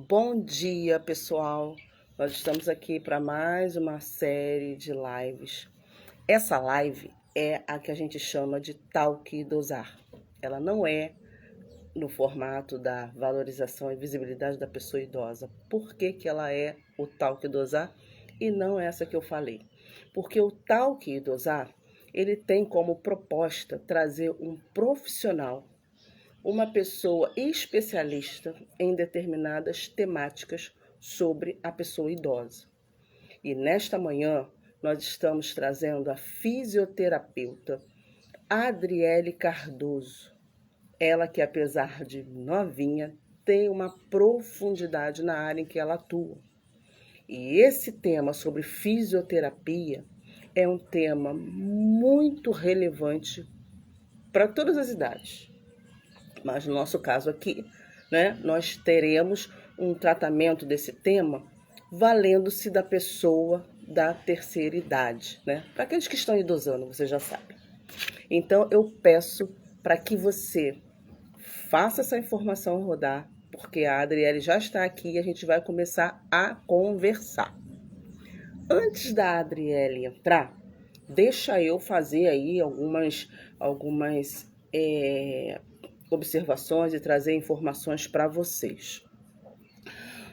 Bom dia, pessoal. Nós estamos aqui para mais uma série de lives. Essa live é a que a gente chama de Talk e Dosar. Ela não é no formato da valorização e visibilidade da pessoa idosa. Por que que ela é o Talk e Dosar e não essa que eu falei? Porque o Talk e Dosar, ele tem como proposta trazer um profissional, uma pessoa especialista em determinadas temáticas sobre a pessoa idosa. E nesta manhã nós estamos trazendo a fisioterapeuta Adriele Cardoso. Ela que, apesar de novinha, tem uma profundidade na área em que ela atua. E esse tema sobre fisioterapia é um tema muito relevante para todas as idades. Mas no nosso caso aqui, né, nós teremos um tratamento desse tema valendo-se da pessoa da terceira idade, né? Para aqueles que estão idosando, você já sabe. Então eu peço para que você faça essa informação rodar, porque a Adriele já está aqui e a gente vai começar a conversar. Antes da Adriele entrar, deixa eu fazer aí algumas observações e trazer informações para vocês.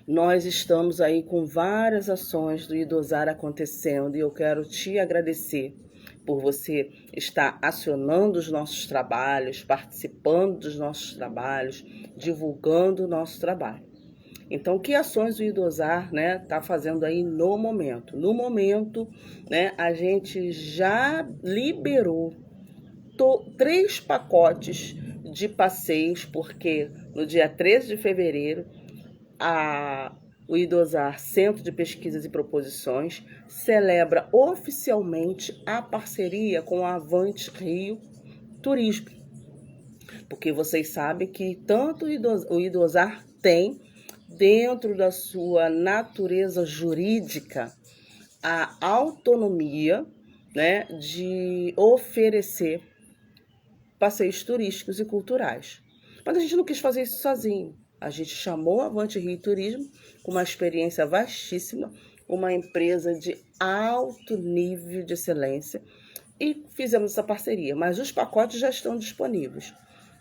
Nós estamos aí com várias ações do Idosar acontecendo e eu quero te agradecer por você estar acionando os nossos trabalhos, participando dos nossos trabalhos, divulgando o nosso trabalho. Então, que ações o Idosar, né, tá fazendo aí no momento? No momento, né, a gente já liberou 3 pacotes de passeios, porque no dia 13 de fevereiro, o Idosar, Centro de Pesquisas e Proposições, celebra oficialmente a parceria com a Avante Rio Turismo. Porque vocês sabem que tanto o Idosar tem, dentro da sua natureza jurídica, a autonomia, né, de oferecer passeios turísticos e culturais. Mas a gente não quis fazer isso sozinho. A gente chamou a Avante Rio Turismo, com uma experiência vastíssima, uma empresa de alto nível de excelência, e fizemos essa parceria. Mas os pacotes já estão disponíveis.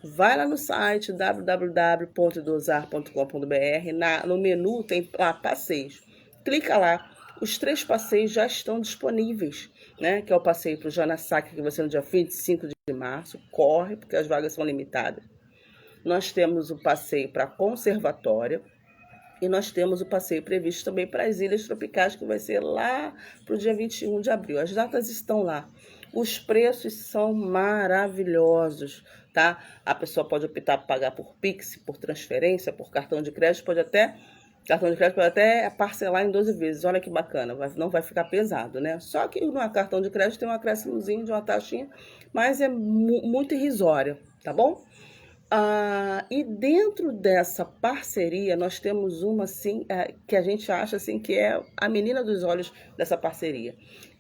Vai lá no site www.idosar.com.br, no menu tem lá passeios. Clica lá, os 3 passeios já estão disponíveis, né? Que é o passeio para o Janassac, que vai ser no dia 25 de março. Corre, porque as vagas são limitadas. Nós temos o passeio para a Conservatória e nós temos o passeio previsto também para as Ilhas Tropicais, que vai ser lá para o dia 21 de abril. As datas estão lá. Os preços são maravilhosos, tá? A pessoa pode optar por pagar por Pix, por transferência, por cartão de crédito, pode até parcelar em 12 vezes. Olha que bacana, não vai ficar pesado, né? Só que no cartão de crédito tem um acréscimozinho de uma taxinha, mas é muito irrisória, tá bom? E dentro dessa parceria, nós temos uma assim, que a gente acha assim, que é a menina dos olhos dessa parceria,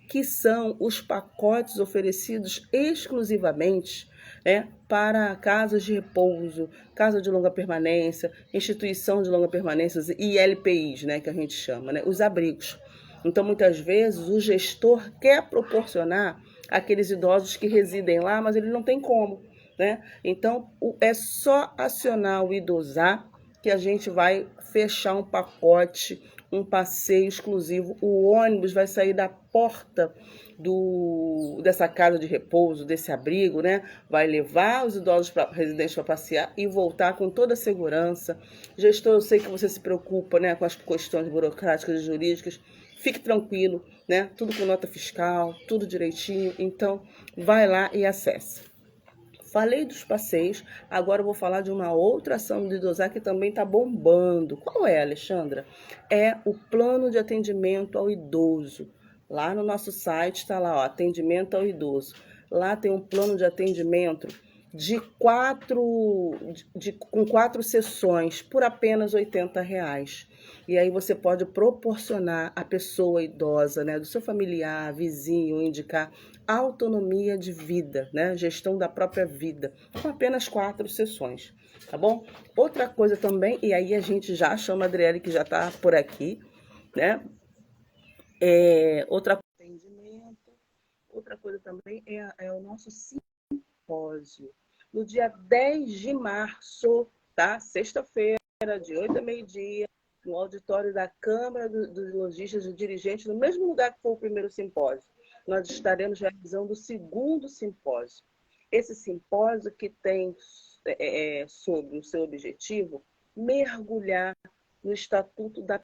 que são os pacotes oferecidos exclusivamente, né, para casas de repouso, casa de longa permanência, instituição de longa permanência e LPIs, né, que a gente chama, né, os abrigos. Então, muitas vezes, o gestor quer proporcionar aqueles idosos que residem lá, mas ele não tem como, né? Então, é só acionar o Idosar que a gente vai fechar um pacote, um passeio exclusivo. O ônibus vai sair da porta dessa casa de repouso, desse abrigo, né? Vai levar os idosos residentes para passear e voltar com toda a segurança. Gestor, eu sei que você se preocupa, né, com as questões burocráticas e jurídicas. Fique tranquilo, né? Tudo com nota fiscal, tudo direitinho. Então, vai lá e acesse. Falei dos passeios, agora eu vou falar de uma outra ação do Idosar que também está bombando. Qual é, Alexandra? É o plano de atendimento ao idoso. Lá no nosso site está lá, ó, atendimento ao idoso. Lá tem um plano de atendimento com 4 sessões por apenas R$ 80. E aí você pode proporcionar à pessoa idosa, né, do seu familiar, vizinho, indicar autonomia de vida, né, gestão da própria vida, com apenas 4 sessões, tá bom? Outra coisa também, e aí a gente já chama a Adriele, que já está por aqui, né? Outra coisa também é o nosso simpósio. No dia 10 de março, tá? Sexta-feira, de 8 a meio-dia, no auditório da Câmara dos Lojistas e Dirigentes, no mesmo lugar que foi o primeiro simpósio. Nós estaremos realizando o segundo simpósio. Esse simpósio que tem sobre o seu objetivo mergulhar no Estatuto da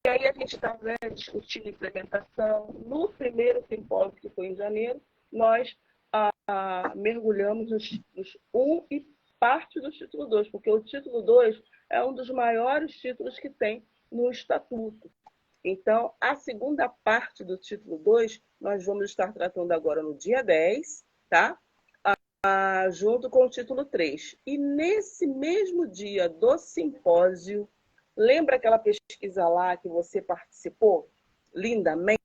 E aí a gente está, né, discutindo implementação. No primeiro simpósio, que foi em janeiro, nós mergulhamos nos 1 e parte do título 2, porque o título 2 é um dos maiores títulos que tem no Estatuto. Então, a segunda parte do título 2, nós vamos estar tratando agora no dia 10, tá? Junto com o título 3. E nesse mesmo dia do simpósio, lembra aquela pesquisa lá que você participou lindamente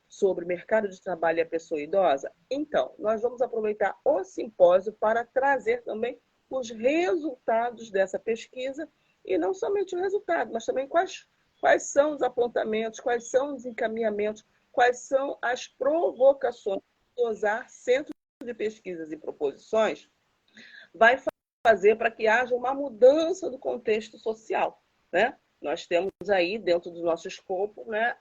sobre mercado de trabalho e a pessoa idosa? Então, nós vamos aproveitar o simpósio para trazer também os resultados dessa pesquisa, e não somente o resultado, mas também quais são os apontamentos, quais são os encaminhamentos, quais são as provocações que o CIOSAR, Centro de Pesquisas e Proposições, vai fazer para que haja uma mudança do contexto social, né? Nós temos aí, dentro do nosso escopo, né,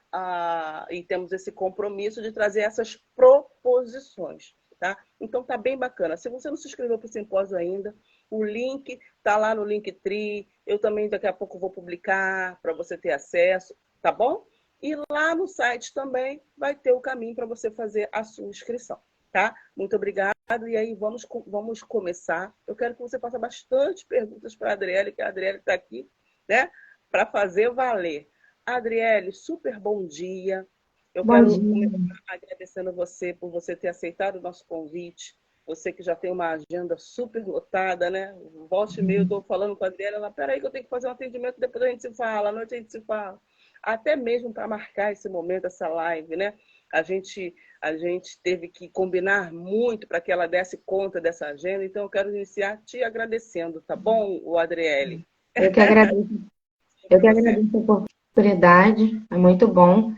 e temos esse compromisso de trazer essas proposições, tá? Então, tá bem bacana. Se você não se inscreveu para o simpósio ainda, o link tá lá no Linktree. Eu também, daqui a pouco, vou publicar para você ter acesso, tá bom? E lá no site também vai ter o caminho para você fazer a sua inscrição, tá? Muito obrigada. E aí, vamos começar. Eu quero que você faça bastante perguntas para a Adriele, que a Adriele está aqui, né, para fazer valer. Adriele, super bom dia. Eu Bom quero dia. começar agradecendo você por você ter aceitado o nosso convite. Você que já tem uma agenda super lotada, né? Volte e meia, eu estou falando com a Adriele, ela, peraí que eu tenho que fazer um atendimento, depois a gente se fala, à noite a gente se fala. Até mesmo para marcar esse momento, essa live, né? A gente teve que combinar muito para que ela desse conta dessa agenda, então eu quero iniciar te agradecendo, tá bom, o Adriele? Eu que agradeço, eu Para que você. agradeço a oportunidade. É muito bom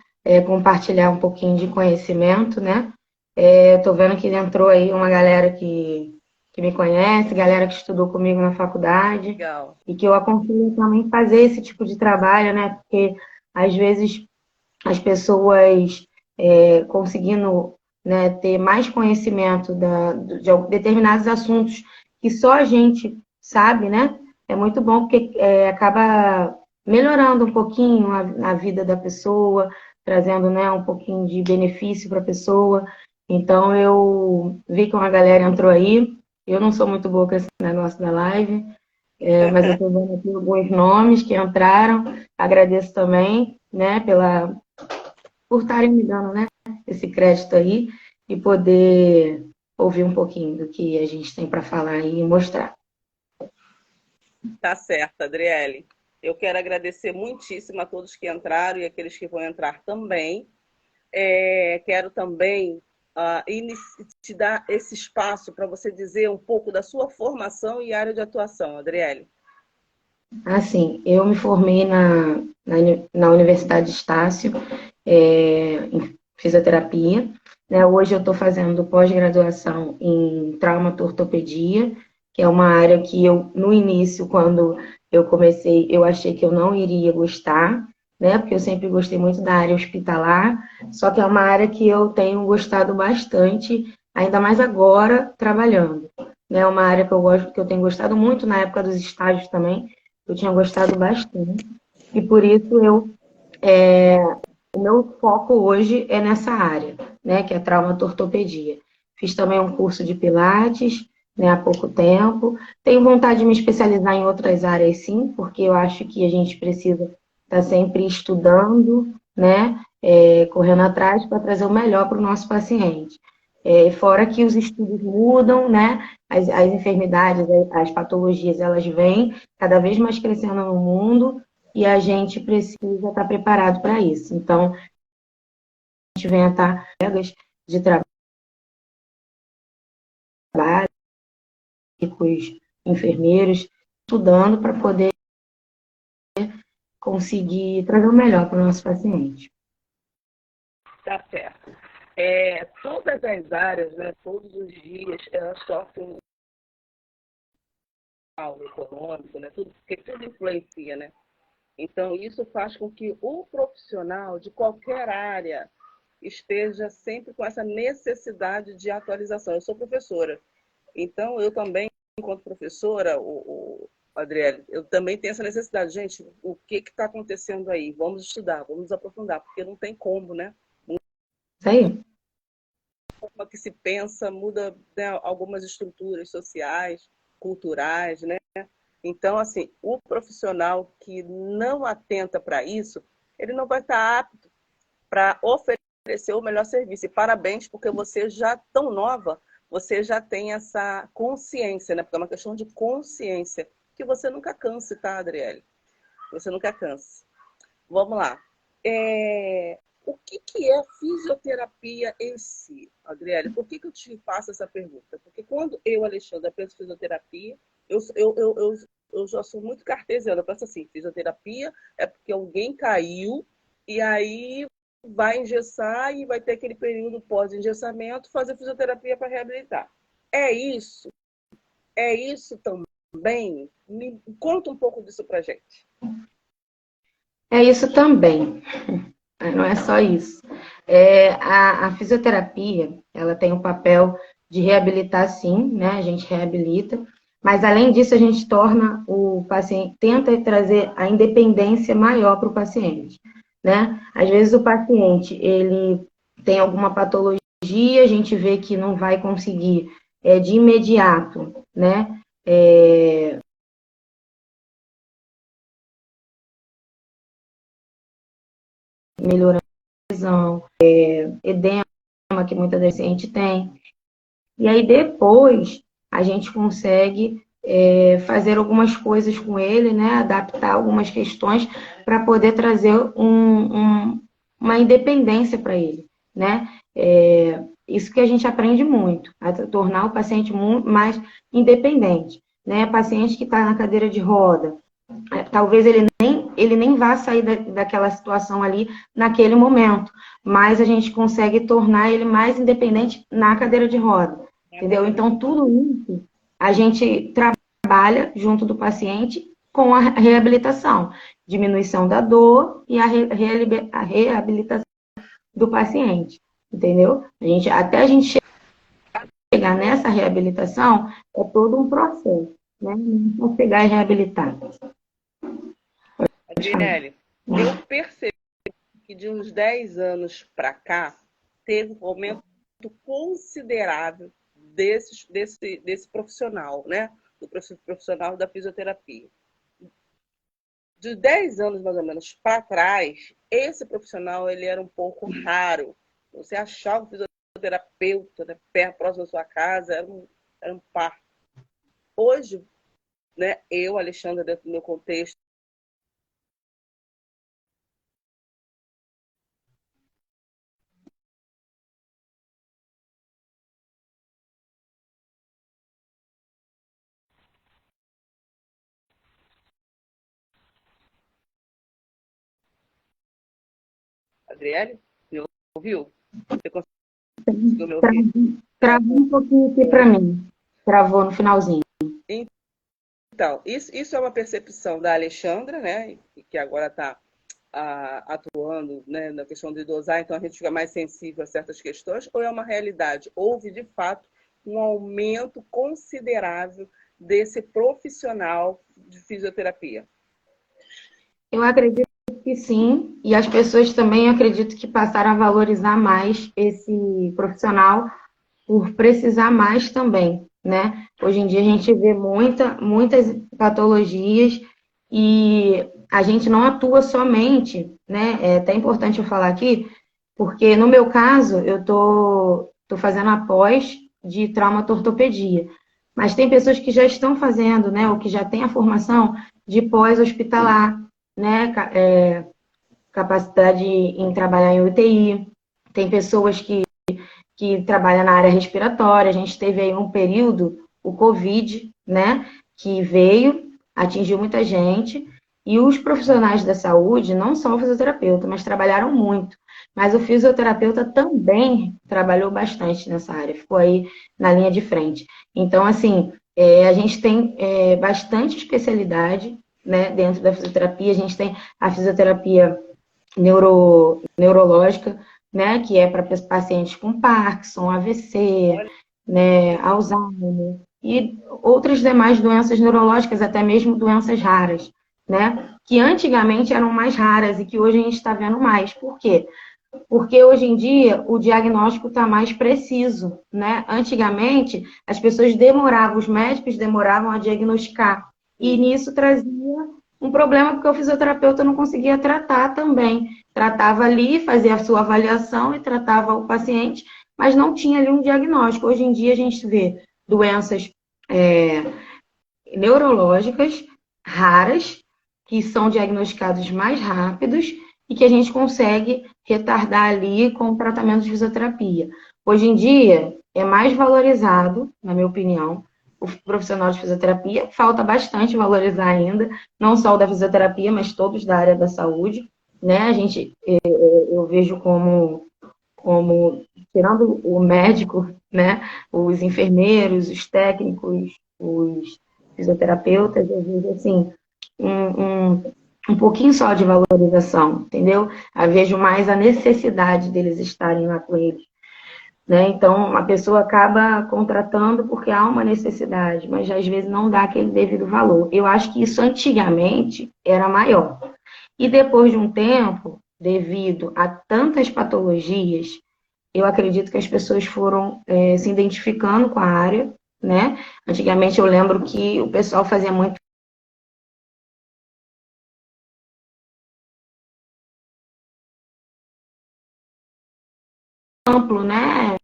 compartilhar um pouquinho de conhecimento, né? Estou vendo que entrou aí uma galera que me conhece, galera que estudou comigo na faculdade Legal. e que eu aconselho também fazer esse tipo de trabalho, né? Porque às vezes as pessoas conseguindo, né, ter mais conhecimento de determinados assuntos que só a gente sabe, né? É muito bom porque acaba melhorando um pouquinho a vida da pessoa, trazendo, né, um pouquinho de benefício para a pessoa. Então, eu vi que uma galera entrou aí. Eu não sou muito boa com esse negócio da live, mas eu estou vendo aqui alguns nomes que entraram. Agradeço também, né, por estarem me dando, né, esse crédito aí e poder ouvir um pouquinho do que a gente tem para falar e mostrar. Tá certo, Adriele. Eu quero agradecer muitíssimo a todos que entraram e aqueles que vão entrar também. Quero também te dar esse espaço para você dizer um pouco da sua formação e área de atuação, Adriele. Assim, eu me formei na Universidade de Estácio, em fisioterapia, né? Hoje eu estou fazendo pós-graduação em traumatortopedia, que é uma área que eu, no início, quando eu comecei, eu achei que eu não iria gostar, né? Porque eu sempre gostei muito da área hospitalar, só que é uma área que eu tenho gostado bastante, ainda mais agora trabalhando. É uma área que eu gosto, que eu tenho gostado muito na época dos estágios também. Eu tinha gostado bastante. E por isso o meu foco hoje é nessa área, né, que é traumatortopedia. Fiz também um curso de Pilates, né, há pouco tempo. Tenho vontade de me especializar em outras áreas, sim, porque eu acho que a gente precisa estar sempre estudando, né, correndo atrás para trazer o melhor para o nosso paciente. Fora que os estudos mudam, né? As enfermidades, as patologias, elas vêm cada vez mais crescendo no mundo e a gente precisa estar preparado para isso. Então, a gente vem a estar colegas de trabalho, enfermeiros, estudando para poder conseguir trazer o melhor para o nosso paciente. Tá certo. Todas as áreas, né, todos os dias, elas sofrem um econômico, né, tudo, porque tudo influencia, né? Então, isso faz com que o profissional de qualquer área esteja sempre com essa necessidade de atualização. Eu sou professora, então eu também, enquanto professora, Adriele, eu também tenho essa necessidade. Gente, o que está acontecendo aí? Vamos estudar, vamos aprofundar, porque não tem como, né? Isso aí. A forma que se pensa muda, né, algumas estruturas sociais, culturais, né? Então, assim, o profissional que não atenta para isso, ele não vai estar apto para oferecer o melhor serviço. E parabéns, porque você já tão nova, você já tem essa consciência, né? Porque é uma questão de consciência, que você nunca canse, tá, Adriele? Você nunca canse. Vamos lá. O que é fisioterapia em si, Adriele? Por que eu te faço essa pergunta? Porque quando eu, Alexandra, penso em fisioterapia, eu já sou muito cartesiana. Eu penso assim, fisioterapia é porque alguém caiu e aí vai engessar e vai ter aquele período pós-engessamento, fazer fisioterapia para reabilitar. É isso? É isso também? Me conta um pouco disso pra gente. É isso também. Não é só isso. A fisioterapia, ela tem o papel de reabilitar, sim, né? A gente reabilita, mas além disso, a gente torna o paciente, tenta trazer a independência maior para o paciente, né? Às vezes o paciente, ele tem alguma patologia, a gente vê que não vai conseguir de imediato, né? Melhorando a visão, edema que muita paciente tem. E aí depois a gente consegue fazer algumas coisas com ele, né? Adaptar algumas questões para poder trazer uma independência para ele, né? Isso que a gente aprende muito, a tornar o paciente muito mais independente, né? Paciente que está na cadeira de roda, talvez ele nem vá sair daquela situação ali naquele momento, mas a gente consegue tornar ele mais independente na cadeira de roda, entendeu? Então, tudo isso a gente trabalha junto do paciente com a reabilitação, diminuição da dor e a reabilitação do paciente, entendeu? Até a gente chegar nessa reabilitação, é todo um processo, né? Não pegar e reabilitar. Adriele, eu percebi que de uns 10 anos para cá, teve um aumento considerável desse profissional, né? Do profissional da fisioterapia. De 10 anos, mais ou menos, para trás, esse profissional ele era um pouco raro. Você achava o fisioterapeuta, né, perto, próximo da sua casa, era um par. Hoje, né, eu, Alexandra, dentro do meu contexto, Adriele, me ouviu? Você conseguiu me ouvir? Travou um pouquinho aqui para mim. Travou no finalzinho. Então, isso é uma percepção da Alexandra, né? Que agora está atuando, né, na questão de dosar, então a gente fica mais sensível a certas questões, ou é uma realidade? Houve, de fato, um aumento considerável desse profissional de fisioterapia? Eu acredito que sim, e as pessoas também acredito que passaram a valorizar mais esse profissional por precisar mais também, né? Hoje em dia a gente vê muitas patologias e a gente não atua somente né? É até importante eu falar aqui, porque no meu caso, eu tô fazendo a pós de traumatortopedia. Mas tem pessoas que já estão fazendo, né? Ou que já têm a formação de pós-hospitalar, né? Capacidade em trabalhar em UTI. Tem pessoas que trabalham na área respiratória. A gente teve aí um período, o Covid, né? Que veio, atingiu muita gente. E os profissionais da saúde, não só o fisioterapeuta, mas trabalharam muito. Mas o fisioterapeuta também trabalhou bastante nessa área, ficou aí na linha de frente. Então, assim, a gente tem bastante especialidade, né, dentro da fisioterapia. A gente tem a fisioterapia neurológica, né, que é para pacientes com Parkinson, AVC, Olha, né, Alzheimer e outras demais doenças neurológicas, até mesmo doenças raras, né, que antigamente eram mais raras e que hoje a gente está vendo mais. Por quê? Porque hoje em dia o diagnóstico está mais preciso, né? Antigamente as pessoas demoravam, os médicos demoravam a diagnosticar e sim. nisso trazia um problema porque o fisioterapeuta não conseguia tratar também. Tratava ali, fazia a sua avaliação e tratava o paciente, mas não tinha ali um diagnóstico. Hoje em dia a gente vê doenças é, neurológicas raras, que são diagnosticados mais rápidos e que a gente consegue retardar ali com o tratamento de fisioterapia. Hoje em dia, é mais valorizado, na minha opinião, o profissional de fisioterapia. Falta bastante valorizar ainda, não só o da fisioterapia, mas todos da área da saúde. Né? Eu vejo como tirando o médico, né, os enfermeiros, os técnicos, os fisioterapeutas, eu vejo assim, um pouquinho só de valorização, entendeu? Eu vejo mais a necessidade deles estarem lá com eles. Né? Então, a pessoa acaba contratando porque há uma necessidade, mas às vezes não dá aquele devido valor. Eu acho que isso antigamente era maior. E depois de um tempo, devido a tantas patologias, eu acredito que as pessoas foram se identificando com a área, né? Antigamente eu lembro que o pessoal fazia muito amplo, né?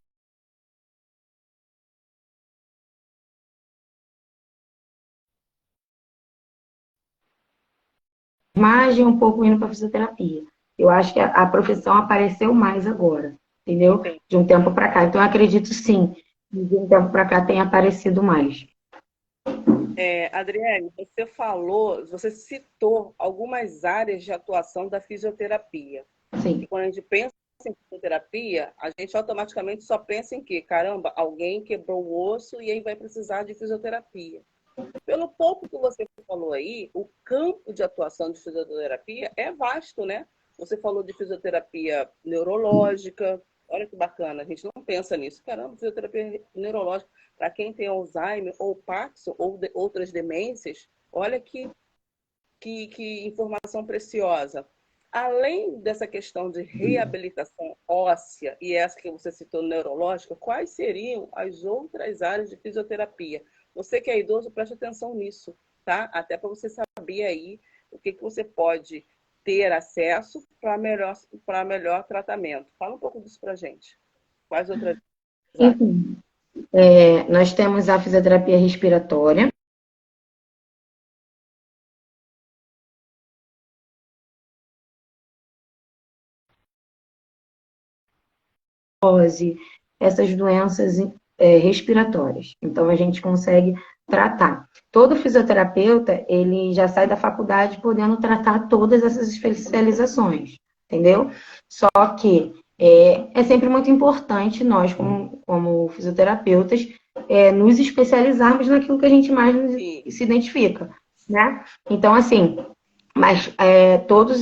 Imagem um pouco indo para fisioterapia. Eu acho que a profissão apareceu mais agora, entendeu? Entendi. De um tempo para cá. Então eu acredito sim, que de um tempo para cá tem aparecido mais. Adriane, você falou, você citou algumas áreas de atuação da fisioterapia. Sim. E quando a gente pensa em fisioterapia, a gente automaticamente só pensa em quê? Caramba, alguém quebrou o osso e aí vai precisar de fisioterapia. Pelo pouco que você falou aí, o campo de atuação de fisioterapia é vasto, né? Você falou de fisioterapia neurológica. Olha que bacana, a gente não pensa nisso. Caramba, fisioterapia neurológica para quem tem Alzheimer ou Parkinson ou outras demências. Olha que informação preciosa. Além dessa questão de reabilitação óssea e essa que você citou neurológica, quais seriam as outras áreas de fisioterapia? Você que é idoso, preste atenção nisso, tá? Até para você saber aí o que você pode ter acesso para melhor tratamento. Fala um pouco disso para gente. Quais outras áreas? Enfim, nós temos a fisioterapia respiratória, essas doenças respiratórias. Então, a gente consegue tratar. Todo fisioterapeuta, ele já sai da faculdade podendo tratar todas essas especializações, entendeu? Só que é sempre muito importante nós, como fisioterapeutas, nos especializarmos naquilo que a gente mais se identifica, né? Então, assim, mas todos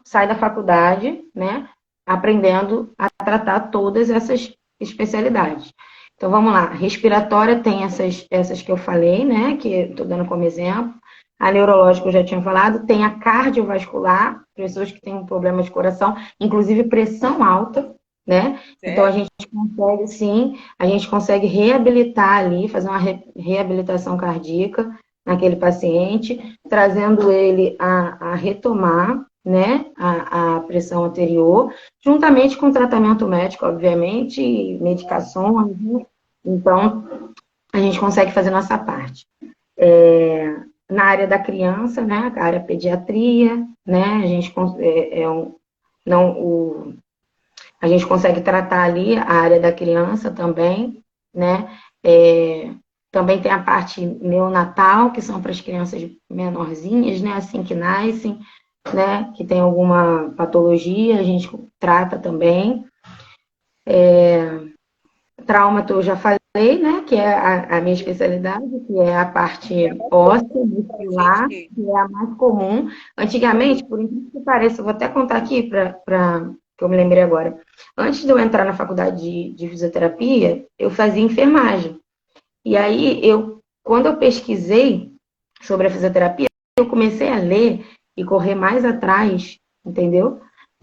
saem da faculdade, né? Aprendendo a tratar todas essas especialidades. Então, vamos lá. Respiratória tem essas que eu falei, né? Que estou dando como exemplo. A neurológica eu já tinha falado. Tem a cardiovascular, pessoas que têm um problema de coração, inclusive pressão alta, né? Então, a Sério? gente consegue, sim, a gente consegue reabilitar ali, fazer uma reabilitação cardíaca naquele paciente, trazendo ele a retomar, né, a pressão anterior, juntamente com tratamento médico, obviamente, e medicações, né? Então, a gente consegue fazer nossa parte. Na área da criança, né, a área pediatria, né, a gente não a gente consegue tratar ali a área da criança também, né? É, também tem a parte neonatal, que são para as crianças menorzinhas, né, assim que nascem, né, que tem alguma patologia, a gente trata também. Traumato eu já falei, né, que é a minha especialidade, que é a parte É mais óssea, comum para a gente muscular, que... que é a mais comum. Antigamente, por incrível que pareça, eu vou até contar aqui para que eu me lembrei agora. Antes de eu entrar na faculdade de fisioterapia, eu fazia enfermagem. E aí, quando eu pesquisei sobre a fisioterapia, eu comecei a ler e correr mais atrás, entendeu?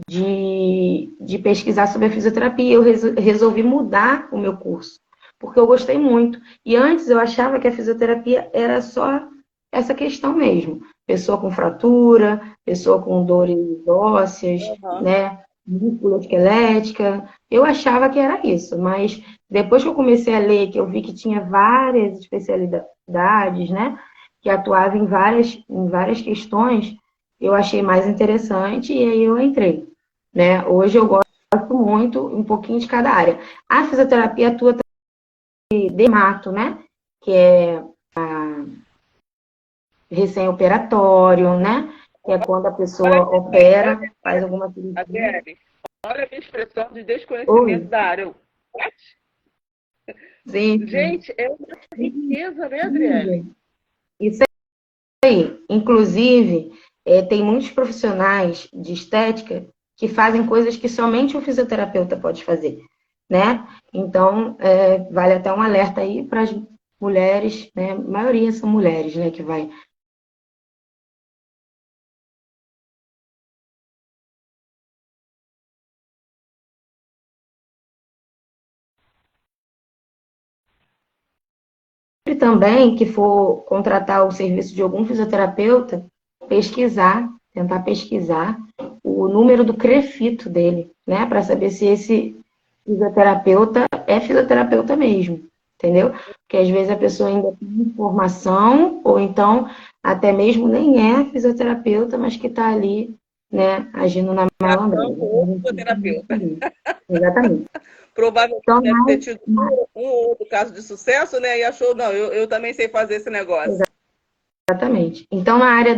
De pesquisar sobre a fisioterapia. Eu resolvi mudar o meu curso, porque eu gostei muito. E antes eu achava que a fisioterapia era só essa questão mesmo. Pessoa com fratura, pessoa com dores ósseas, Uhum. né? Músculo esquelética. Eu achava que era isso, mas depois que eu comecei a ler, que eu vi que tinha várias especialidades, né? Que atuava em várias questões, eu achei mais interessante e aí eu entrei, né? Hoje eu gosto muito, um pouquinho de cada área. A fisioterapia atua de dermato, né? Que é recém-operatório, né? Que é quando a Olha, pessoa olha, opera, faz alguma cirurgia. Adriele, olha a minha expressão de Oi, desconhecimento da área. Eu, "What?" sim, Gente, é uma riqueza, né, Adriele? sim. Isso aí. Inclusive, tem muitos profissionais de estética que fazem coisas que somente um fisioterapeuta pode fazer, né? Então, vale até um alerta aí para as mulheres, né? A maioria são mulheres, né? Que vai. E também que for contratar o serviço de algum fisioterapeuta, tentar pesquisar o número do CREFITO dele, né? Para saber se esse fisioterapeuta é fisioterapeuta mesmo, entendeu? Porque às vezes a pessoa ainda tem formação, ou então até mesmo nem é fisioterapeuta, mas que está ali, né, agindo na Achando malandragem. o fisioterapeuta. Exatamente. Provavelmente Então, deve ter tido um ou outro caso de sucesso, né? E achou, não, eu também sei fazer esse negócio. exatamente. Então, na área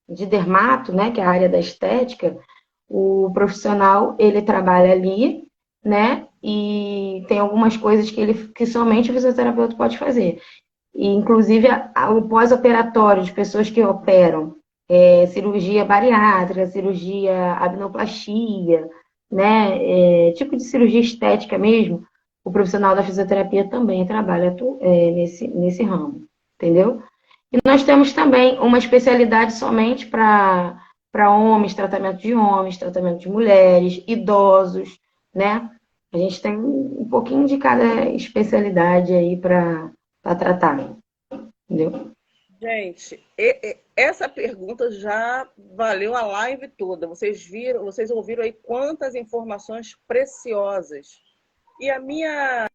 de dermato, né, que é a área da estética, o profissional, ele trabalha ali, né, e tem algumas coisas que somente o fisioterapeuta pode fazer. E, inclusive, o pós-operatório de pessoas que operam, cirurgia bariátrica, cirurgia abnoplastia, né, tipo de cirurgia estética mesmo, o profissional da fisioterapia também trabalha nesse ramo, entendeu? E nós temos também uma especialidade somente para homens, tratamento de mulheres, idosos, né? A gente tem um pouquinho de cada especialidade aí para tratar, entendeu? Gente, essa pergunta já valeu a live toda. Vocês viram, vocês ouviram aí quantas informações preciosas. E a minha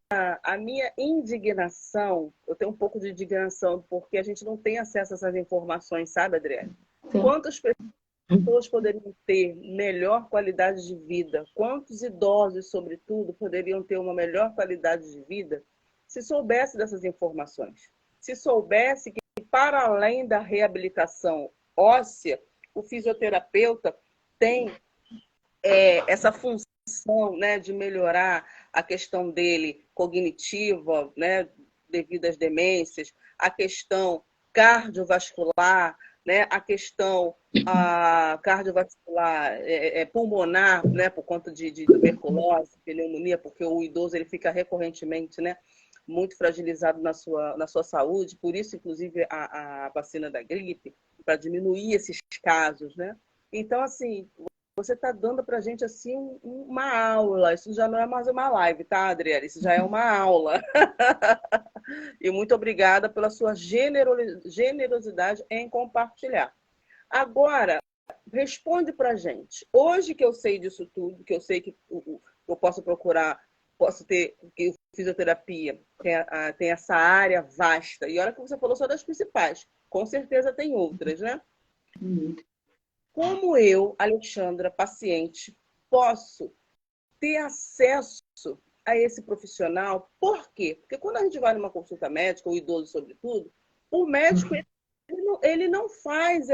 indignação, eu tenho um pouco de indignação, porque a gente não tem acesso a essas informações, sabe, Adriane? Sim. Quantas pessoas poderiam ter melhor qualidade de vida? Quantos idosos, sobretudo, poderiam ter uma melhor qualidade de vida se soubesse dessas informações? Se soubesse que, para além da reabilitação óssea, o fisioterapeuta tem essa função, né, de melhorar a questão dele cognitiva, né, devido às demências, a questão cardiovascular, né, a questão cardiovascular pulmonar, né, por conta de tuberculose, pneumonia, porque o idoso ele fica recorrentemente, né, muito fragilizado na sua saúde, por isso, inclusive, a vacina da gripe, para diminuir esses casos, né? Então, assim, você está dando para a gente assim uma aula. Isso já não é mais uma live, tá, Adriana? Isso já é uma aula. E muito obrigada pela sua generosidade em compartilhar. Agora, responde pra gente. Hoje que eu sei disso tudo, que eu sei que eu posso procurar, posso ter, que fisioterapia tem essa área vasta. E olha que você falou só das principais. Com certeza tem outras, né? Como eu, Alexandra, paciente, posso ter acesso a esse profissional? Por quê? Porque quando a gente vai numa consulta médica, o idoso sobretudo, o médico ele não faz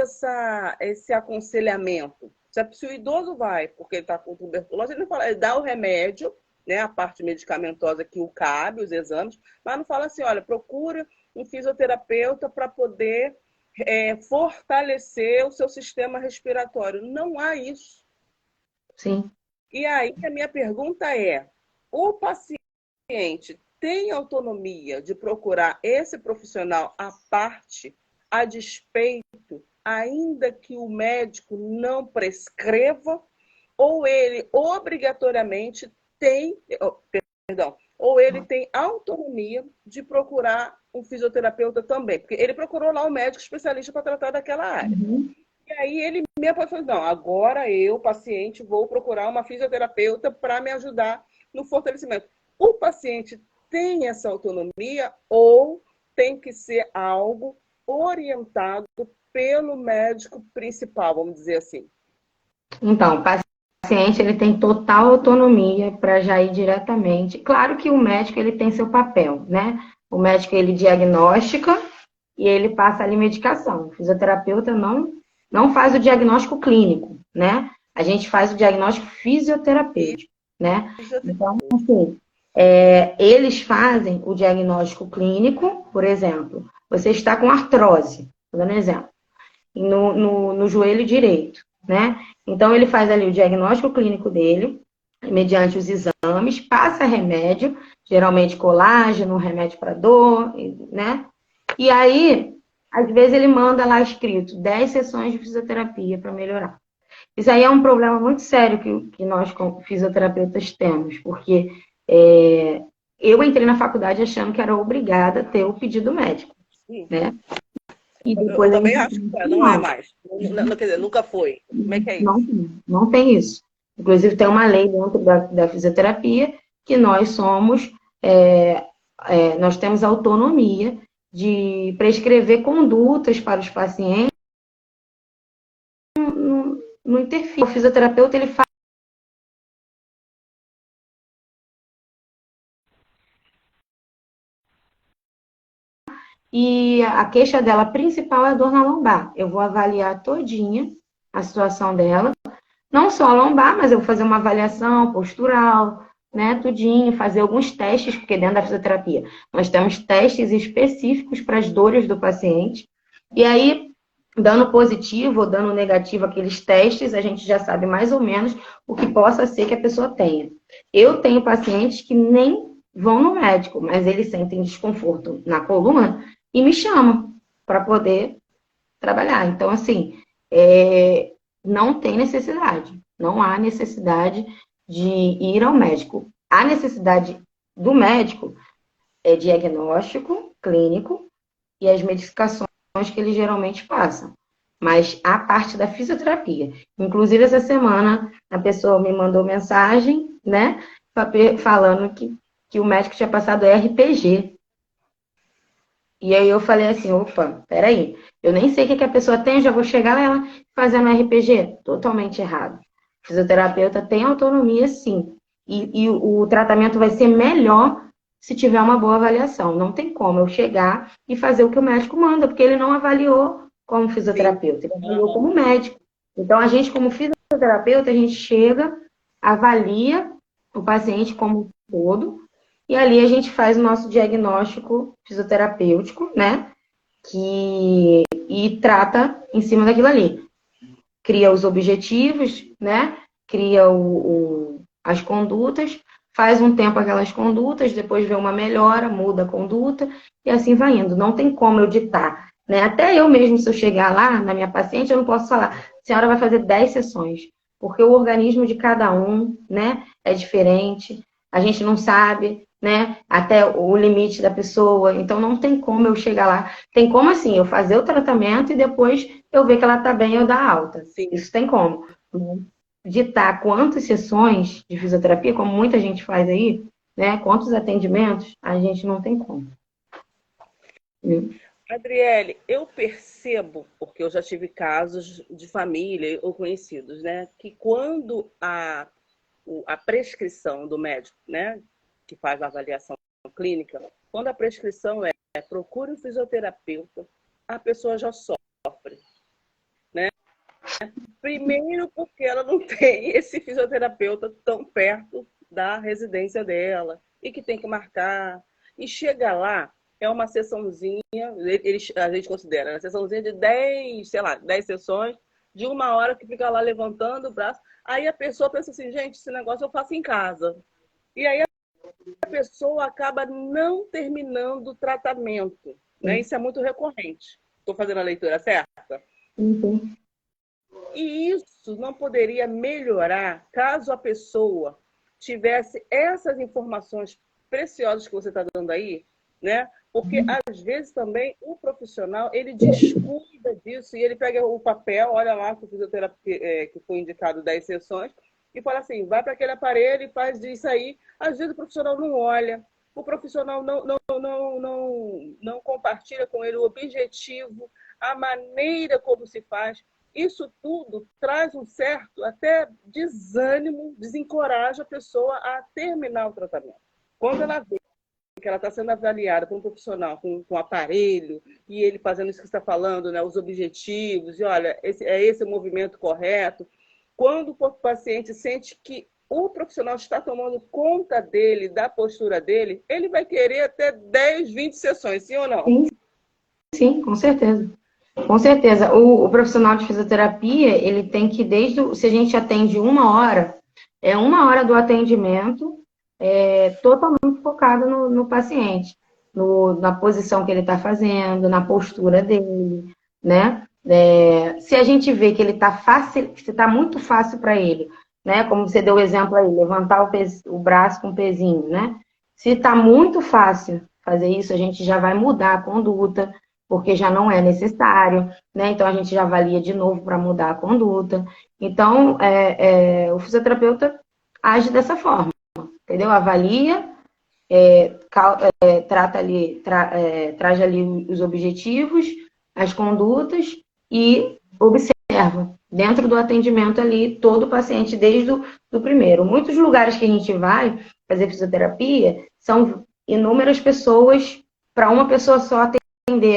esse aconselhamento. Se o idoso vai porque ele está com tuberculose, ele, não fala, ele dá o remédio, né, a parte medicamentosa que o cabe, os exames, mas não fala assim, olha, procura um fisioterapeuta para poder fortalecer o seu sistema respiratório. Não há isso. Sim. E aí a minha pergunta é, o paciente tem autonomia de procurar esse profissional à parte, a despeito, ainda que o médico não prescreva, ou ele obrigatoriamente tem, ou ele tem autonomia de procurar um fisioterapeuta também, porque ele procurou lá um médico especialista para tratar daquela área. Uhum. E aí ele mesmo pode falar, não, agora eu, paciente, vou procurar uma fisioterapeuta para me ajudar no fortalecimento. O paciente tem essa autonomia ou tem que ser algo orientado pelo médico principal, vamos dizer assim? Então, o paciente ele tem total autonomia para já ir diretamente. Claro que o médico ele tem seu papel, né? O médico ele diagnostica e ele passa ali medicação. O fisioterapeuta não faz o diagnóstico clínico, né? A gente faz o diagnóstico fisioterapêutico, né? Então, assim, eles fazem o diagnóstico clínico, por exemplo, você está com artrose, vou dar um exemplo, no joelho direito, né? Então, ele faz ali o diagnóstico clínico dele, mediante os exames, passa remédio, geralmente colágeno, remédio para dor, né? E aí, às vezes, ele manda lá escrito 10 sessões de fisioterapia para melhorar. Isso aí é um problema muito sério que nós, como fisioterapeutas, temos, porque eu entrei na faculdade achando que era obrigada a ter o pedido médico, né? E Eu depois a também gente... acho que não é mais. Não, quer dizer, nunca foi. Como é que é isso? Não tem isso. Inclusive, tem uma lei dentro da fisioterapia que nós somos, nós temos autonomia de prescrever condutas para os pacientes, não interfere. O fisioterapeuta, ele faz. E a queixa dela principal é a dor na lombar. Eu vou avaliar todinha a situação dela. Não só a lombar, mas eu vou fazer uma avaliação postural, né, tudinho, fazer alguns testes, porque dentro da fisioterapia nós temos testes específicos para as dores do paciente. E aí, dando positivo ou dando negativo aqueles testes, a gente já sabe mais ou menos o que possa ser que a pessoa tenha. Eu tenho pacientes que nem vão no médico, mas eles sentem desconforto na coluna e me chamam para poder trabalhar. Então, assim, não tem necessidade, não há necessidade de ir ao médico. A necessidade do médico é diagnóstico clínico e as medicações que ele geralmente passa. Mas a parte da fisioterapia. Inclusive, essa semana, a pessoa me mandou mensagem, né, falando que o médico tinha passado RPG. E aí eu falei assim, opa, peraí, eu nem sei o que a pessoa tem, já vou chegar lá fazendo RPG. Totalmente errado. O fisioterapeuta tem autonomia, sim. E o tratamento vai ser melhor se tiver uma boa avaliação. Não tem como eu chegar e fazer o que o médico manda, porque ele não avaliou como fisioterapeuta, ele avaliou como médico. Então, a gente, como fisioterapeuta, a gente chega, avalia o paciente como um todo, e ali a gente faz o nosso diagnóstico fisioterapêutico, né? E trata em cima daquilo ali. Cria os objetivos, né? Cria as condutas, faz um tempo aquelas condutas, depois vê uma melhora, muda a conduta, e assim vai indo. Não tem como eu ditar, né? Até eu mesmo, se eu chegar lá, na minha paciente, eu não posso falar, a senhora vai fazer 10 sessões, porque o organismo de cada um, né, é diferente, a gente não sabe né? Até o limite da pessoa. Então não tem como eu chegar lá. Tem como assim, eu fazer o tratamento e depois eu ver que ela tá bem, eu dar alta. Sim. Isso tem como. Ditar quantas sessões de fisioterapia, como muita gente faz aí, né? Quantos atendimentos, a gente não tem como. Adriele, eu percebo, porque eu já tive casos de família ou conhecidos, né, que quando a prescrição do médico, né, que faz a avaliação clínica, quando a prescrição é procure um fisioterapeuta, a pessoa já sofre, né? Primeiro porque ela não tem esse fisioterapeuta tão perto da residência dela e que tem que marcar. E chega lá, é uma sessãozinha, a gente considera, uma sessãozinha de 10, sei lá, 10 sessões, de 1 hora que fica lá levantando o braço. Aí a pessoa pensa assim, gente, esse negócio eu faço em casa. E aí a pessoa acaba não terminando o tratamento. Né? Isso é muito recorrente. Estou fazendo a leitura certa? Uhum. E isso não poderia melhorar caso a pessoa tivesse essas informações preciosas que você está dando aí, né? Porque às vezes também o profissional ele descuida disso e ele pega o papel, olha lá que o fisioterapia que foi indicado 10 sessões e fala assim, vai para aquele aparelho e faz isso aí. Às vezes o profissional não olha, o profissional não compartilha com ele o objetivo, a maneira como se faz. Isso tudo traz um certo até desânimo, desencoraja a pessoa a terminar o tratamento. Quando ela vê que ela está sendo avaliada por um profissional com aparelho, e ele fazendo isso que você está falando, né, os objetivos, e olha, esse o movimento correto. Quando o paciente sente que o profissional está tomando conta dele, da postura dele, ele vai querer até 10, 20 sessões, sim ou não? Sim, sim, com certeza. Com certeza. O profissional de fisioterapia, ele tem que, se a gente atende 1 hora, é 1 hora do atendimento totalmente focado no paciente, na posição que ele está fazendo, na postura dele, né? Se a gente vê que ele está fácil, que está muito fácil para ele, né? Como você deu o exemplo aí, levantar o braço com o pezinho, né? Se está muito fácil fazer isso, a gente já vai mudar a conduta, porque já não é necessário, né? Então a gente já avalia de novo para mudar a conduta. Então, o fisioterapeuta age dessa forma, entendeu? Avalia, traz ali os objetivos, as condutas e observa dentro do atendimento ali todo o paciente desde do primeiro. Muitos lugares que a gente vai fazer fisioterapia são inúmeras pessoas para uma pessoa só atender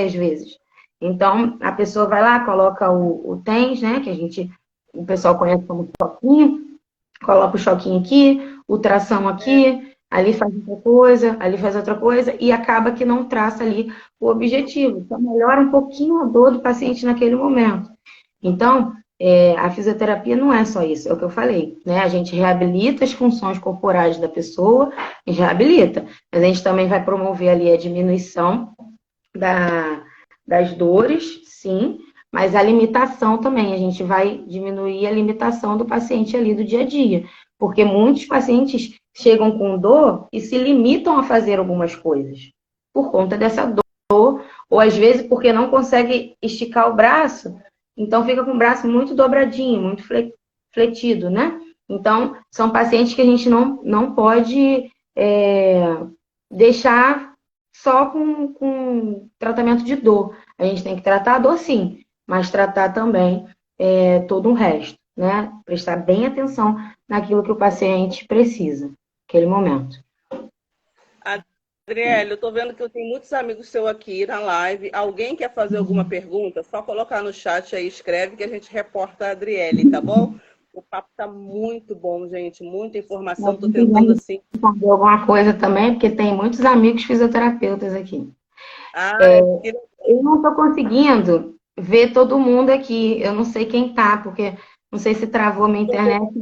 às vezes. Então, a pessoa vai lá, coloca o TENS, né, que o pessoal conhece como choquinho, coloca o choquinho aqui, o tração aqui, ali faz outra coisa, ali faz outra coisa, e acaba que não traça ali o objetivo. Então, melhora um pouquinho a dor do paciente naquele momento. Então, a fisioterapia não é só isso, é o que eu falei, né? A gente reabilita as funções corporais da pessoa, e reabilita, mas a gente também vai promover ali a diminuição das dores, sim, mas a limitação também, a gente vai diminuir a limitação do paciente ali do dia a dia, porque muitos pacientes chegam com dor e se limitam a fazer algumas coisas por conta dessa dor, ou às vezes porque não consegue esticar o braço, então fica com o braço muito dobradinho, muito fletido, né? Então, são pacientes que a gente não pode deixar só com tratamento de dor. A gente tem que tratar a dor, sim, mas tratar também todo o resto, né? Prestar bem atenção naquilo que o paciente precisa, naquele momento. Adriele, eu estou vendo que eu tenho muitos amigos seus aqui na live. Alguém quer fazer alguma pergunta? Só colocar no chat aí, escreve que a gente reporta a Adriele, tá bom? O papo tá muito bom, gente. Muita informação. Estou tentando assim. Fazer alguma coisa também, porque tem muitos amigos fisioterapeutas aqui. Que... Eu não estou conseguindo ver todo mundo aqui. Eu não sei quem tá, porque não sei se travou a minha internet.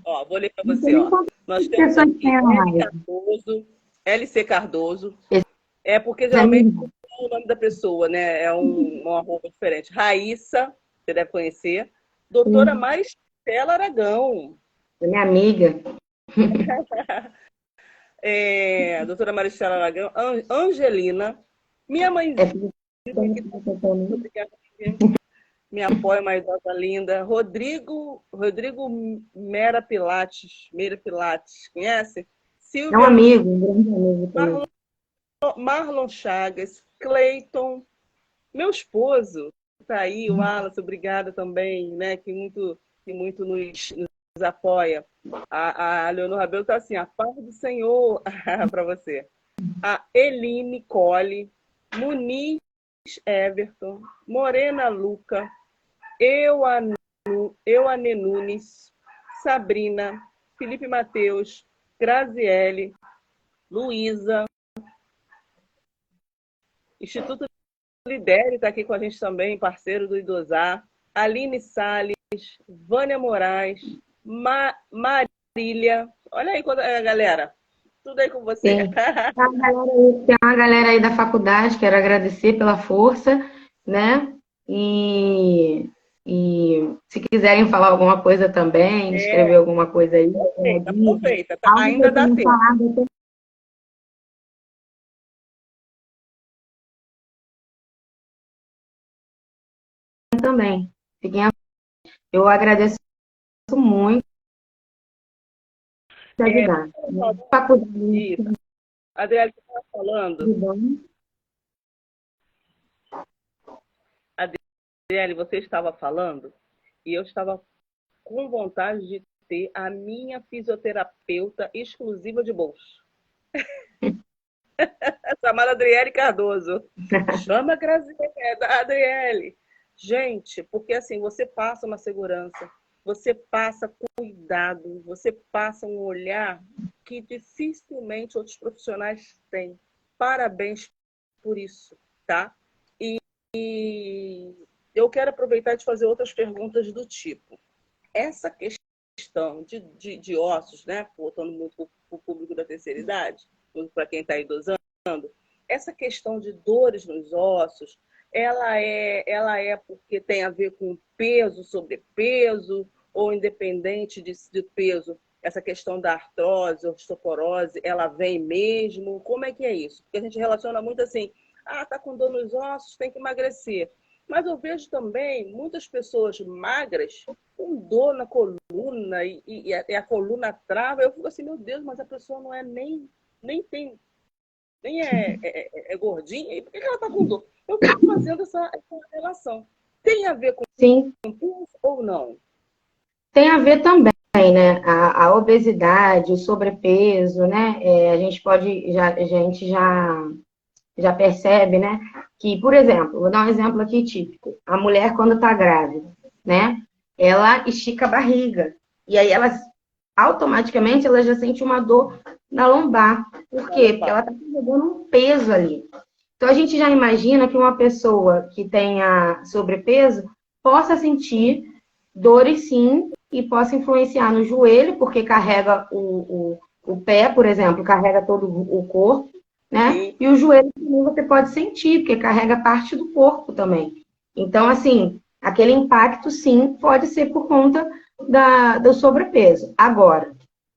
Ó, vou ler para Não sei você, nem ó. quantas Nós temos pessoas aqui tem na live. LC Cardoso. Esse É porque é geralmente minha é o nome da pessoa, né? É um arroba diferente. Raíssa, você deve conhecer. Doutora irmã, Maristela Aragão. é minha amiga. doutora Maristela Aragão, Angelina, minha mãezinha, me apoia, uma idosa linda, Rodrigo Meira Pilates, conhece? É um Silvia, amigo, um grande amigo também. Marlon Chagas, Cleiton, meu esposo, tá aí, o Wallace, obrigada também, né, que muito nos apoia. A Leonor Rabelo tá assim, a paz do Senhor para você. A Eline Cole, Muniz Everton, Morena Luca, Euane Nunes, Sabrina, Felipe Mateus, Graziele, Luísa, Instituto Lidere está aqui com a gente também, parceiro do Idosar, Aline Salles, Vânia Moraes, Marília, olha aí a galera, tudo aí com você. Sim. Tem uma galera aí da faculdade, quero agradecer pela força, né? E se quiserem falar alguma coisa também, escrever alguma coisa aí. Aproveita, tá? Ainda dá tempo. Também. Eu agradeço muito por ajudar. Isso. Adriele, você estava falando. Adriele, você estava falando e eu estava com vontade de ter a minha fisioterapeuta exclusiva de bolso. Chamada Adriele Cardoso. Chama a Adriele. Gente, porque assim, você passa uma segurança, você passa cuidado, você passa um olhar que dificilmente outros profissionais têm. Parabéns por isso, tá? E eu quero aproveitar e te fazer outras perguntas do tipo. Essa questão de ossos, né? Voltando muito para o público da terceira idade, para quem está idosando, essa questão de dores nos ossos, ela é porque tem a ver com peso, sobrepeso, ou independente de peso, essa questão da artrose, osteoporose, ela vem mesmo? Como é que é isso? Porque a gente relaciona muito assim, tá com dor nos ossos, tem que emagrecer. Mas eu vejo também muitas pessoas magras com dor na coluna e a coluna trava. Eu fico assim, meu Deus, mas a pessoa não é nem é gordinha, e por que ela está com dor? Eu fico fazendo essa relação. Tem a ver com peso ou não? Tem a ver também, né? A obesidade, o sobrepeso, né? A gente já percebe, né? Que, por exemplo, vou dar um exemplo aqui típico. A mulher, quando está grávida, né? Ela estica a barriga. E aí, automaticamente, ela já sente uma dor na lombar. Por quê? Porque ela está pegando um peso ali. Então, a gente já imagina que uma pessoa que tenha sobrepeso possa sentir dores, sim, e possa influenciar no joelho, porque carrega o pé, por exemplo, carrega todo o corpo, né? Sim. E o joelho também você pode sentir, porque carrega parte do corpo também. Então, assim, aquele impacto, sim, pode ser por conta do sobrepeso. Agora,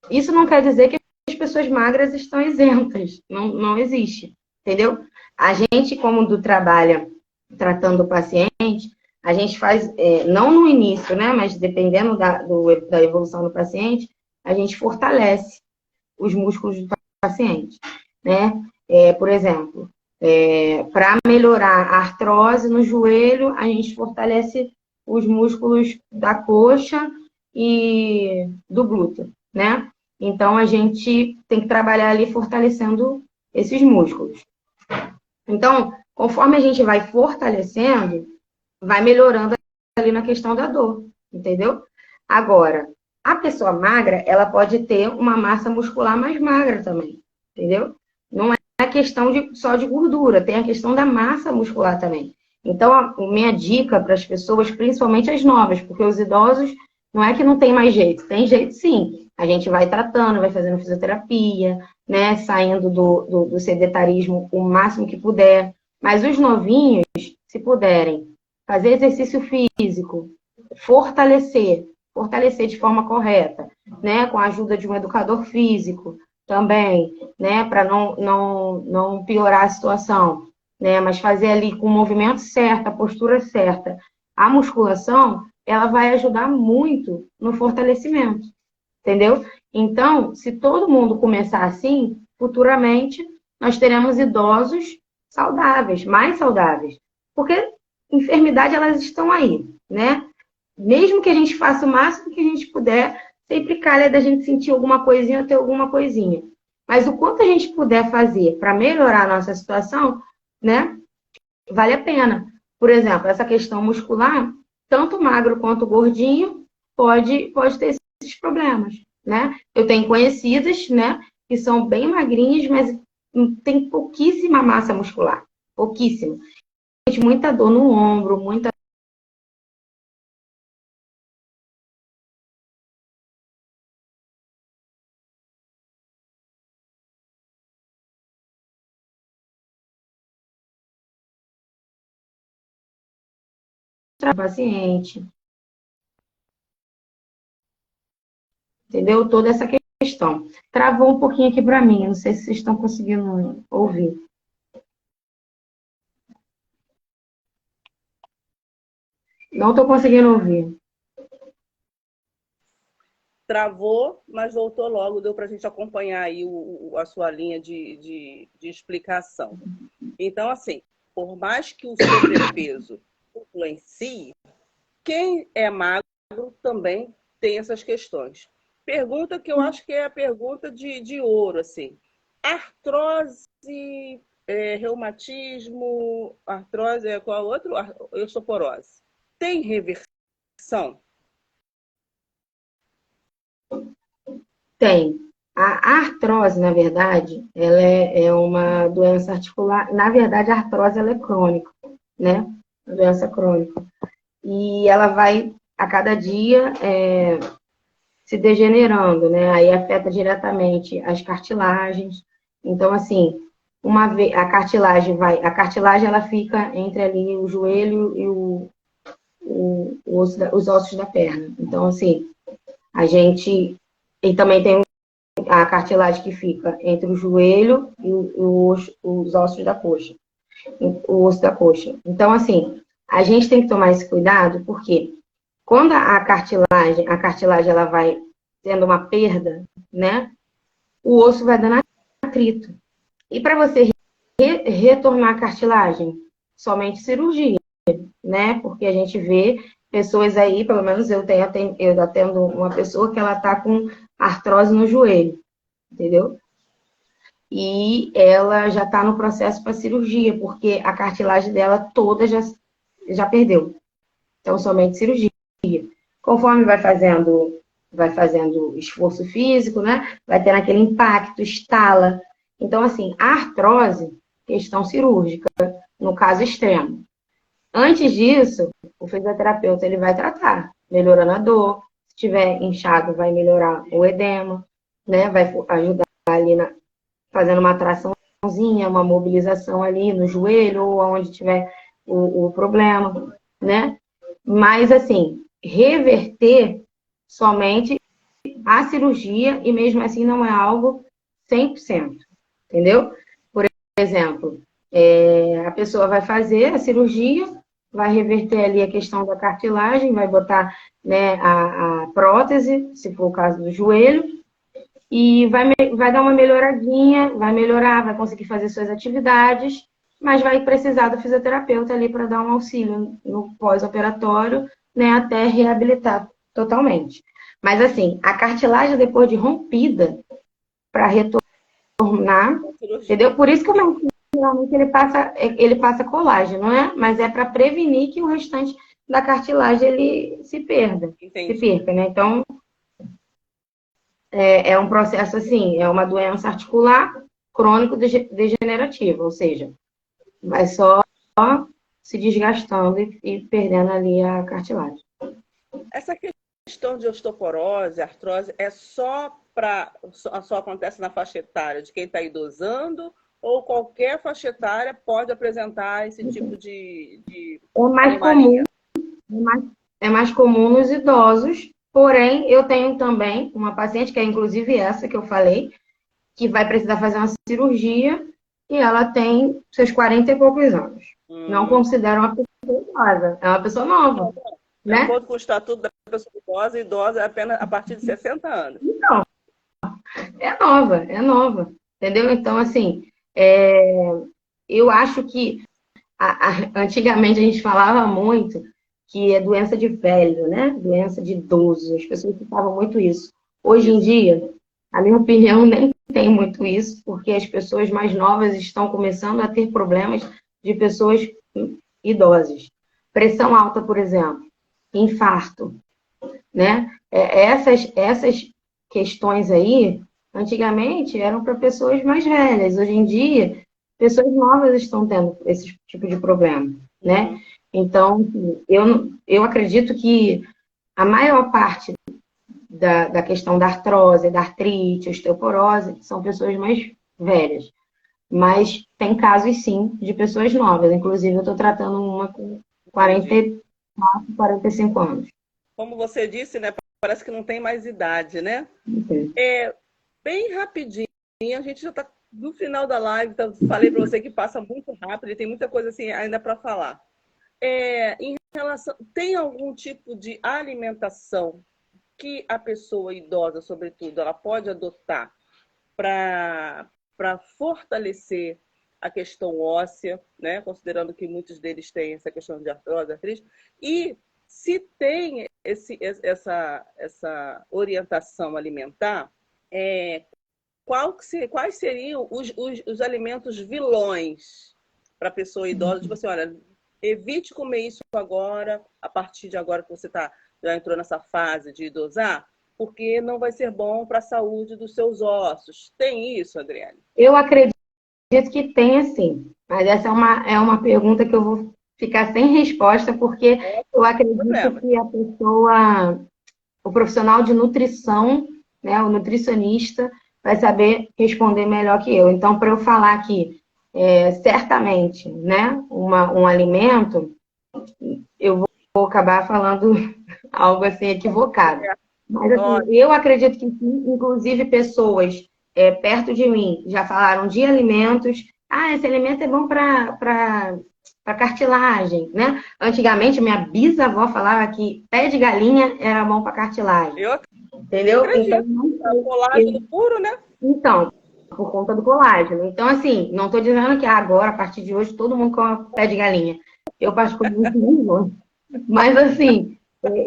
isso não quer dizer que as pessoas magras estão isentas. Não existe, entendeu? A gente, como trabalha tratando o paciente, a gente faz, não no início, né, mas dependendo da evolução do paciente, a gente fortalece os músculos do paciente, né? Por exemplo, para melhorar a artrose no joelho, a gente fortalece os músculos da coxa e do glúteo, né? Então, a gente tem que trabalhar ali fortalecendo esses músculos. Então, conforme a gente vai fortalecendo, vai melhorando ali na questão da dor, entendeu? Agora, a pessoa magra, ela pode ter uma massa muscular mais magra também, entendeu? Não é a questão só de gordura, tem a questão da massa muscular também. Então, a minha dica para as pessoas, principalmente as novas, porque os idosos, não é que não tem mais jeito, tem jeito sim. A gente vai tratando, vai fazendo fisioterapia, né? Saindo do sedentarismo o máximo que puder. Mas os novinhos, se puderem, fazer exercício físico, fortalecer de forma correta, né? Com a ajuda de um educador físico, também, né, para não piorar a situação, né, mas fazer ali com o movimento certo, a postura certa. A musculação, ela vai ajudar muito no fortalecimento, entendeu? Então, se todo mundo começar assim, futuramente nós teremos idosos saudáveis, mais saudáveis, porque enfermidade elas estão aí, né? Mesmo que a gente faça o máximo que a gente puder, sempre calha da gente sentir alguma coisinha ou ter alguma coisinha. Mas o quanto a gente puder fazer para melhorar a nossa situação, né, vale a pena. Por exemplo, essa questão muscular, tanto magro quanto gordinho pode ter esses problemas, né? Eu tenho conhecidas, né, que são bem magrinhas, mas tem pouquíssima massa muscular, pouquíssima. Muita dor no ombro, muita paciente, entendeu? Toda essa questão. Travou um pouquinho aqui para mim, não sei se vocês estão conseguindo ouvir. Não estou conseguindo ouvir. Travou, mas voltou logo, deu para a gente acompanhar aí a sua linha de explicação. Então, assim, por mais que o sobrepeso influencie, quem é magro também tem essas questões. Pergunta que eu acho que é a pergunta de ouro, assim. Artrose, reumatismo, artrose, qual outro? Osteoporose. Tem reversão? Tem. A artrose, na verdade, ela é uma doença articular. Na verdade, a artrose ela é crônica, né? Uma doença crônica. E ela vai, a cada dia, se degenerando, né? Aí afeta diretamente as cartilagens. Então, assim, uma vez a cartilagem ela fica entre ali o joelho e os ossos da perna. Então, assim, a gente. E também tem a cartilagem que fica entre o joelho e os ossos da coxa, o osso da coxa. Então, assim, a gente tem que tomar esse cuidado, porque quando a cartilagem ela vai tendo uma perda, né, o osso vai dando atrito. E para você retornar a cartilagem, somente cirurgia, né, porque a gente vê pessoas aí, pelo menos eu atendo uma pessoa que ela está com artrose no joelho, entendeu? E ela já está no processo para cirurgia, porque a cartilagem dela toda já perdeu. Então, somente cirurgia. Conforme vai fazendo esforço físico, né? Vai tendo aquele impacto, estala. Então, assim, a artrose, questão cirúrgica, no caso extremo. Antes disso, o fisioterapeuta ele vai tratar, melhorando a dor. Se tiver inchado, vai melhorar o edema, né? Vai ajudar ali fazendo uma traçãozinha, uma mobilização ali no joelho ou onde tiver o problema, né? Mas, assim, reverter somente a cirurgia e mesmo assim não é algo 100%, entendeu? Por exemplo, a pessoa vai fazer a cirurgia, vai reverter ali a questão da cartilagem, vai botar, né, a prótese, se for o caso do joelho, e vai dar uma melhoradinha, vai melhorar, vai conseguir fazer suas atividades, mas vai precisar do fisioterapeuta ali para dar um auxílio no pós-operatório, né, até reabilitar totalmente. Mas assim, a cartilagem depois de rompida, para retornar, entendeu? Por isso que o médico geralmente ele passa colágeno, né? Mas é para prevenir que o restante da cartilagem ele se perda, Entendi. se perca, né? Então, é um processo assim, é uma doença articular crônico-degenerativa, ou seja, vai só se desgastando e perdendo ali a cartilagem. Essa questão de osteoporose, artrose, só acontece na faixa etária de quem está idosando ou qualquer faixa etária pode apresentar esse tipo de anomalia? É mais comum nos idosos, porém, eu tenho também uma paciente, que é inclusive essa que eu falei, que vai precisar fazer uma cirurgia e ela tem seus 40 e poucos anos. Não considera uma pessoa idosa, é uma pessoa nova. De Né? acordo com o estatuto da pessoa idosa é apenas a partir de 60 anos. Então, é nova, entendeu? Então, assim, eu acho que antigamente a gente falava muito que é doença de velho, né? Doença de idoso, as pessoas falavam muito isso. Hoje em dia, a minha opinião, nem tem muito isso, porque as pessoas mais novas estão começando a ter problemas de pessoas idosas. Pressão alta, por exemplo, infarto, né? Essas questões aí, antigamente, eram para pessoas mais velhas. Hoje em dia, pessoas novas estão tendo esse tipo de problema, né? Então, eu acredito que a maior parte da questão da artrose, da artrite, osteoporose, são pessoas mais velhas. Mas tem casos, sim, de pessoas novas. Inclusive, eu estou tratando uma com 44, 45 anos. Como você disse, né? Parece que não tem mais idade, né? Bem rapidinho, a gente já está no final da live. Então, falei para você que passa muito rápido e tem muita coisa assim ainda para falar. Em relação, tem algum tipo de alimentação que a pessoa idosa, sobretudo, ela pode adotar para fortalecer a questão óssea, né? Considerando que muitos deles têm essa questão de artrose, artrite, e se tem essa orientação alimentar, quais seriam os alimentos vilões para a pessoa idosa? Tipo assim, olha, evite comer isso agora, a partir de agora que você já entrou nessa fase de idosar, porque não vai ser bom para a saúde dos seus ossos. Tem isso, Adriane? Eu acredito que tem, sim. Mas essa é uma pergunta que eu vou ficar sem resposta, porque eu acredito que a pessoa, o profissional de nutrição, né, o nutricionista, vai saber responder melhor que eu. Então, para eu falar aqui, certamente, né, um alimento, eu vou acabar falando algo assim equivocado. Mas assim, eu acredito que sim, inclusive pessoas perto de mim já falaram de alimentos. Ah, esse alimento é bom para cartilagem, né? Antigamente, minha bisavó falava que pé de galinha era bom para cartilagem. Entendeu? Acredito. Então, colágeno puro, né? Então, por conta do colágeno. Então, assim, não estou dizendo que agora, a partir de hoje, todo mundo come pé de galinha. Eu, particularmente, não gosto. Mas, assim,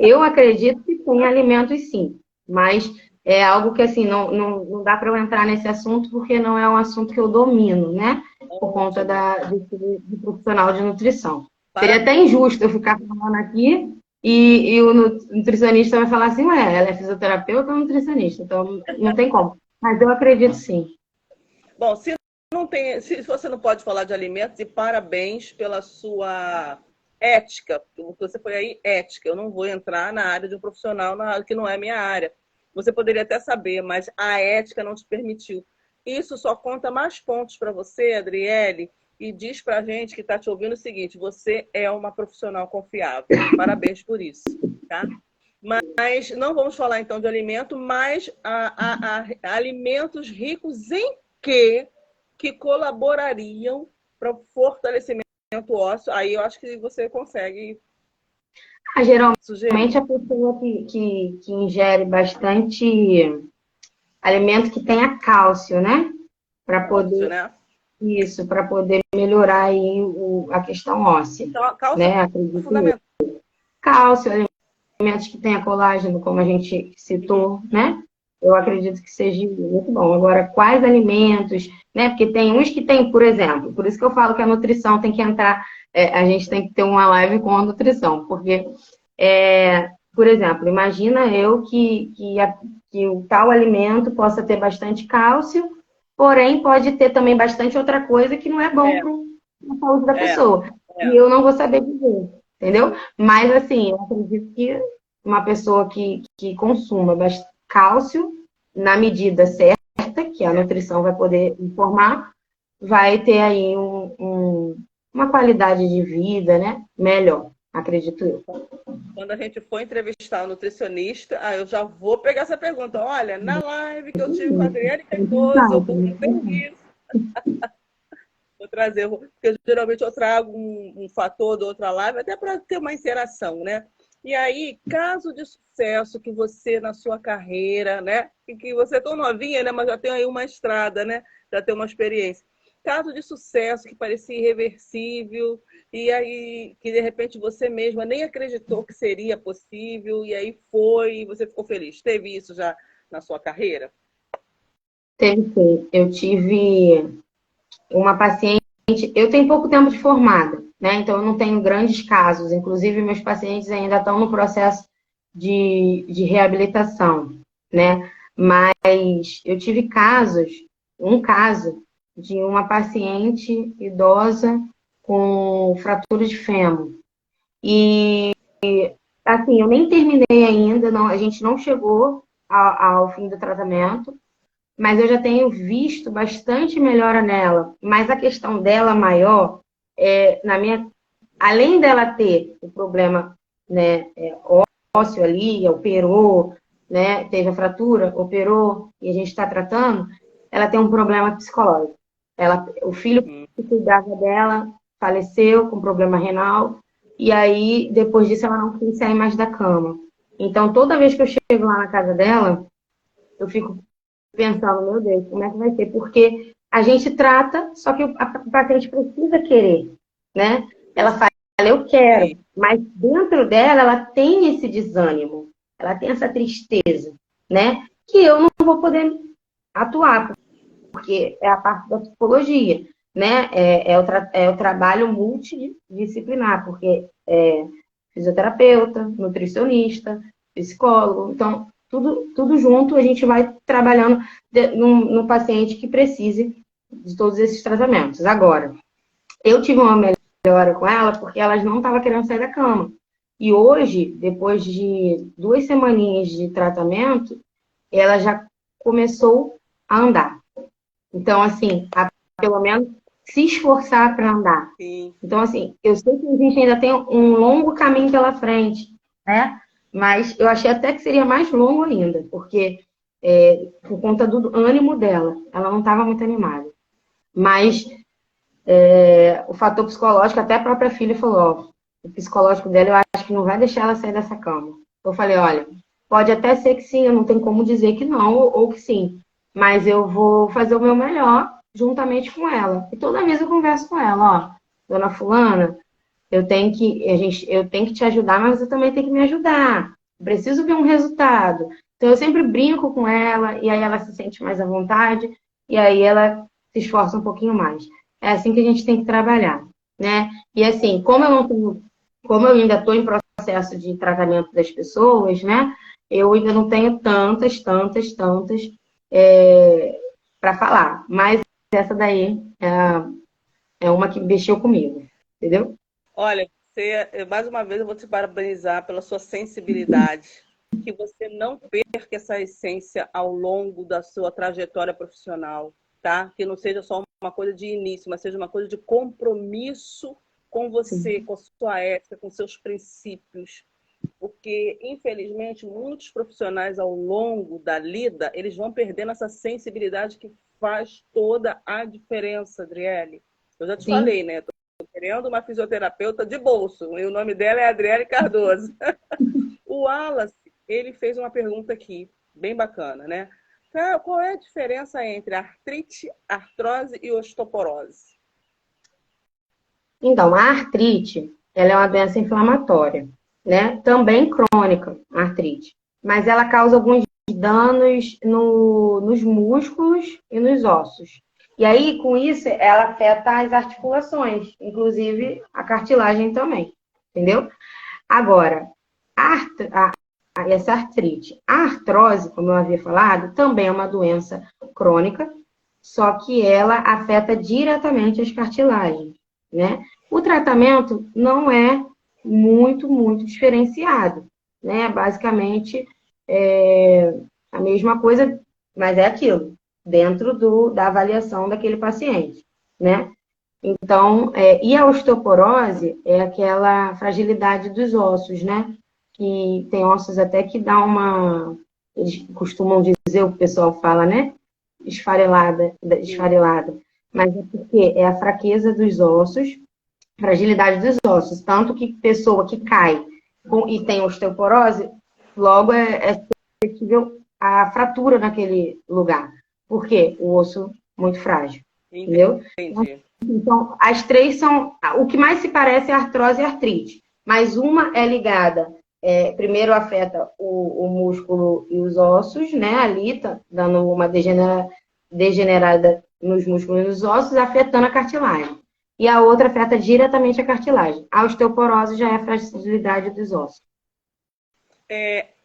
eu acredito que tem alimentos, sim. Mas é algo que, assim, não dá para eu entrar nesse assunto, porque não é um assunto que eu domino, né? Por conta de profissional de nutrição. Seria até injusto eu ficar falando aqui e o nutricionista vai falar assim, ué, ela é fisioterapeuta ou nutricionista? Então, não tem como. Mas eu acredito, sim. Bom, se você não pode falar de alimentos, e parabéns pela sua ética, você foi aí ética. Eu não vou entrar na área de um profissional que não é minha área. Você poderia até saber, mas a ética não te permitiu. Isso só conta mais pontos para você, Adriele, e diz para a gente que está te ouvindo o seguinte: você é uma profissional confiável. Parabéns por isso, tá? Mas não vamos falar então de alimento, mas alimentos ricos em que colaborariam para o fortalecimento ósseo. Aí eu acho que você consegue geralmente sugerir. a pessoa que ingere bastante alimento que tenha cálcio, né? Para poder, isso, para poder melhorar aí a questão óssea. Então, cálcio, né? Acredito é fundamental. Cálcio, alimentos que tenha colágeno, como a gente citou, né? Eu acredito que seja muito bom. Agora, quais alimentos, né? Porque tem uns que tem, por exemplo, por isso que eu falo que a nutrição tem que entrar, a gente tem que ter uma live com a nutrição, porque, por exemplo, imagina eu que o tal alimento possa ter bastante cálcio, porém pode ter também bastante outra coisa que não é bom para a saúde da pessoa. E eu não vou saber dizer, entendeu? Mas, assim, eu acredito que uma pessoa que consuma cálcio na medida certa, que a nutrição vai poder informar, vai ter aí uma qualidade de vida, né? Melhor, acredito eu. quando a gente for entrevistar o nutricionista, eu já vou pegar essa pergunta. Olha, na live que eu tive com a Adriane Cardoso, eu perguntei isso. Vou trazer, porque geralmente eu trago um fator da outra live, até para ter uma interação, né? E aí, caso de sucesso que você, na sua carreira, né? E que você é tão novinha, né? Mas já tem aí uma estrada, né? Já tem uma experiência. Caso de sucesso que parecia irreversível, e aí que de repente você mesma nem acreditou que seria possível, e aí foi, e você ficou feliz. Teve isso já na sua carreira? Teve sim. Eu tive uma paciente, eu tenho pouco tempo de formada, né? Então eu não tenho grandes casos. Inclusive, meus pacientes ainda estão no processo de reabilitação, né? Mas eu tive casos, um caso de uma paciente idosa com fratura de fêmur. E assim, eu nem terminei ainda, não, a gente não chegou ao fim do tratamento, mas eu já tenho visto bastante melhora nela. Mas a questão dela maior na minha, além dela ter o problema, né, ósseo ali, operou, né, teve a fratura, operou e a gente está tratando, ela tem um problema psicológico. O filho que cuidava dela faleceu com problema renal e aí depois disso ela não quis sair mais da cama. Então toda vez que eu chego lá na casa dela, eu fico pensando, meu Deus, como é que vai ser? Porque a gente trata, só que o paciente precisa querer, né? Ela fala, eu quero, mas dentro dela, ela tem esse desânimo, ela tem essa tristeza, né? Que eu não vou poder atuar, porque é a parte da psicologia, né? É o trabalho multidisciplinar, porque é fisioterapeuta, nutricionista, psicólogo, então tudo junto a gente vai trabalhando no paciente que precise de todos esses tratamentos. Agora, eu tive uma melhora com ela porque ela não estava querendo sair da cama. E hoje, depois de 2 semaninhas de tratamento, ela já começou a andar. Então, assim, pelo menos se esforçar para andar. Sim. Então, assim, eu sei que a gente ainda tem um longo caminho pela frente, né? Mas eu achei até que seria mais longo ainda, porque por conta do ânimo dela, ela não estava muito animada. Mas o fator psicológico, até a própria filha falou, ó, o psicológico dela eu acho que não vai deixar ela sair dessa cama. Eu falei, olha, pode até ser que sim, eu não tenho como dizer que não ou que sim, mas eu vou fazer o meu melhor juntamente com ela. E toda vez eu converso com ela, ó, dona fulana, eu tenho que te ajudar, mas você também tem que me ajudar. Eu preciso ver um resultado. Então eu sempre brinco com ela e aí ela se sente mais à vontade e aí ela se esforça um pouquinho mais. É assim que a gente tem que trabalhar, né? E assim, como eu ainda estou em processo de tratamento das pessoas, né? Eu ainda não tenho tantas para falar. Mas essa daí é uma que mexeu comigo, entendeu? Olha, mais uma vez eu vou te parabenizar pela sua sensibilidade, que você não perca essa essência ao longo da sua trajetória profissional, tá? Que não seja só uma coisa de início, mas seja uma coisa de compromisso com você, com a sua ética, com seus princípios. Porque, infelizmente, muitos profissionais ao longo da lida, eles vão perdendo essa sensibilidade que faz toda a diferença, Adriele. Eu já te falei, né? Estou querendo uma fisioterapeuta de bolso, e o nome dela é Adriele Cardoso. O Wallace, ele fez uma pergunta aqui, bem bacana, né? Qual é a diferença entre artrite, artrose e osteoporose? Então, a artrite, ela é uma doença inflamatória, né? Também crônica, a artrite. Mas ela causa alguns danos nos músculos e nos ossos. E aí, com isso, ela afeta as articulações, inclusive a cartilagem também, entendeu? Agora, essa artrite, a artrose, como eu havia falado, também é uma doença crônica, só que ela afeta diretamente as cartilagens, né? O tratamento não é muito diferenciado, né? Basicamente, a mesma coisa, mas é aquilo, dentro da avaliação daquele paciente, né? Então, e a osteoporose é aquela fragilidade dos ossos, né? que tem ossos até que dá uma, eles costumam dizer, o pessoal fala, né? Esfarelada. Mas é porque é a fraqueza dos ossos, fragilidade dos ossos. Tanto que pessoa que cai e tem osteoporose, logo é suscetível à fratura naquele lugar. Por quê? O osso muito frágil. Entendeu? Entendi. Então, as três são. O que mais se parece é artrose e artrite. Mas uma é ligada. Primeiro afeta o músculo e os ossos, né? Ali, tá dando uma degenerada nos músculos e nos ossos, afetando a cartilagem. E a outra afeta diretamente a cartilagem. A osteoporose já é a fragilidade dos ossos.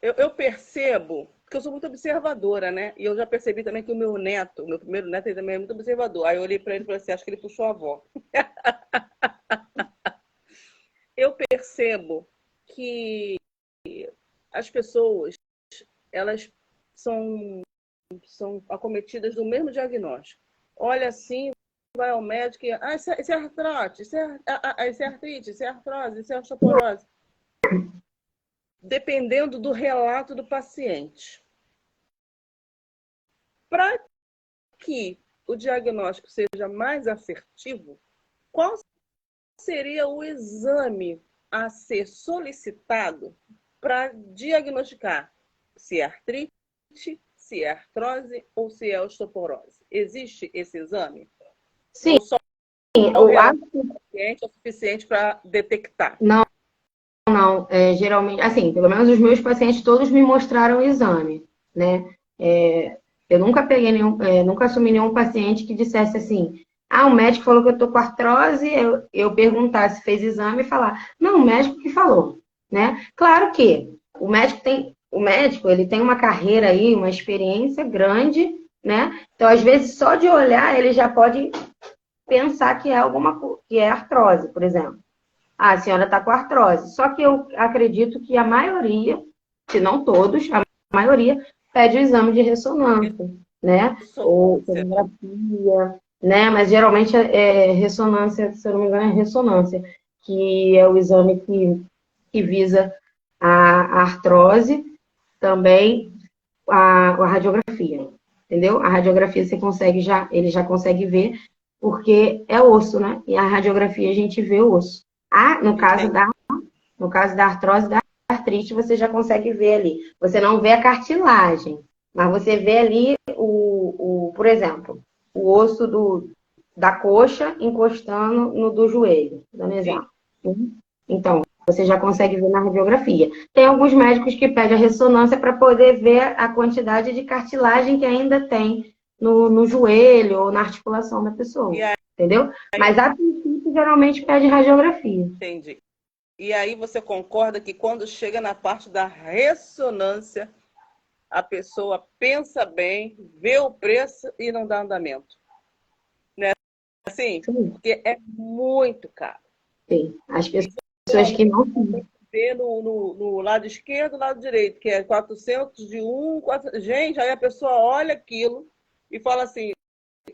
Eu percebo, porque eu sou muito observadora, né? E eu já percebi também que o meu neto, o meu primeiro neto, ele também é muito observador. Aí eu olhei para ele e falei assim, acho que ele puxou a avó. Eu percebo que as pessoas, elas são acometidas do mesmo diagnóstico. Olha assim, vai ao médico e... isso é artrite, isso é artrite, isso é artrose, isso é osteoporose. Dependendo do relato do paciente. Para que o diagnóstico seja mais assertivo, qual seria o exame a ser solicitado para diagnosticar se é artrite, se é artrose ou se é osteoporose? Existe esse exame? Sim, ou só o eu relato acho do paciente é suficiente para detectar? não, geralmente, assim, pelo menos os meus pacientes todos me mostraram o exame, né? Eu nunca peguei nunca assumi nenhum paciente que dissesse assim, o médico falou que eu tô com artrose, eu perguntar se fez exame e falar, não, o médico que falou, né? Claro que o médico, ele tem uma carreira aí, uma experiência grande, né? Então, às vezes, só de olhar, ele já pode pensar que é artrose, por exemplo. A senhora está com artrose. Só que eu acredito que a maioria, se não todos, a maioria pede o exame de ressonância, né? Ou Ressonância. tomografia, né? Mas geralmente é ressonância, se eu não me engano, é ressonância, que é o exame que visa a artrose, também a radiografia, entendeu? A radiografia ele já consegue ver, porque é osso, né? E a radiografia a gente vê o osso. No caso da artrose, da artrite, você já consegue ver ali. Você não vê a cartilagem, mas você vê ali por exemplo, o osso da coxa encostando no do joelho, dando exemplo. Então, você já consegue ver na radiografia. Tem alguns médicos que pedem a ressonância para poder ver a quantidade de cartilagem que ainda tem no joelho ou na articulação da pessoa. Entendeu? Mas a princípio, geralmente pede radiografia. Entendi. E aí você concorda que quando chega na parte da ressonância, a pessoa pensa bem, vê o preço e não dá andamento? Né? Assim, Sim. porque é muito caro. Sim. As pessoas que não vê no lado esquerdo e lado direito, que é 400 de um, 400... Gente, aí a pessoa olha aquilo e fala assim,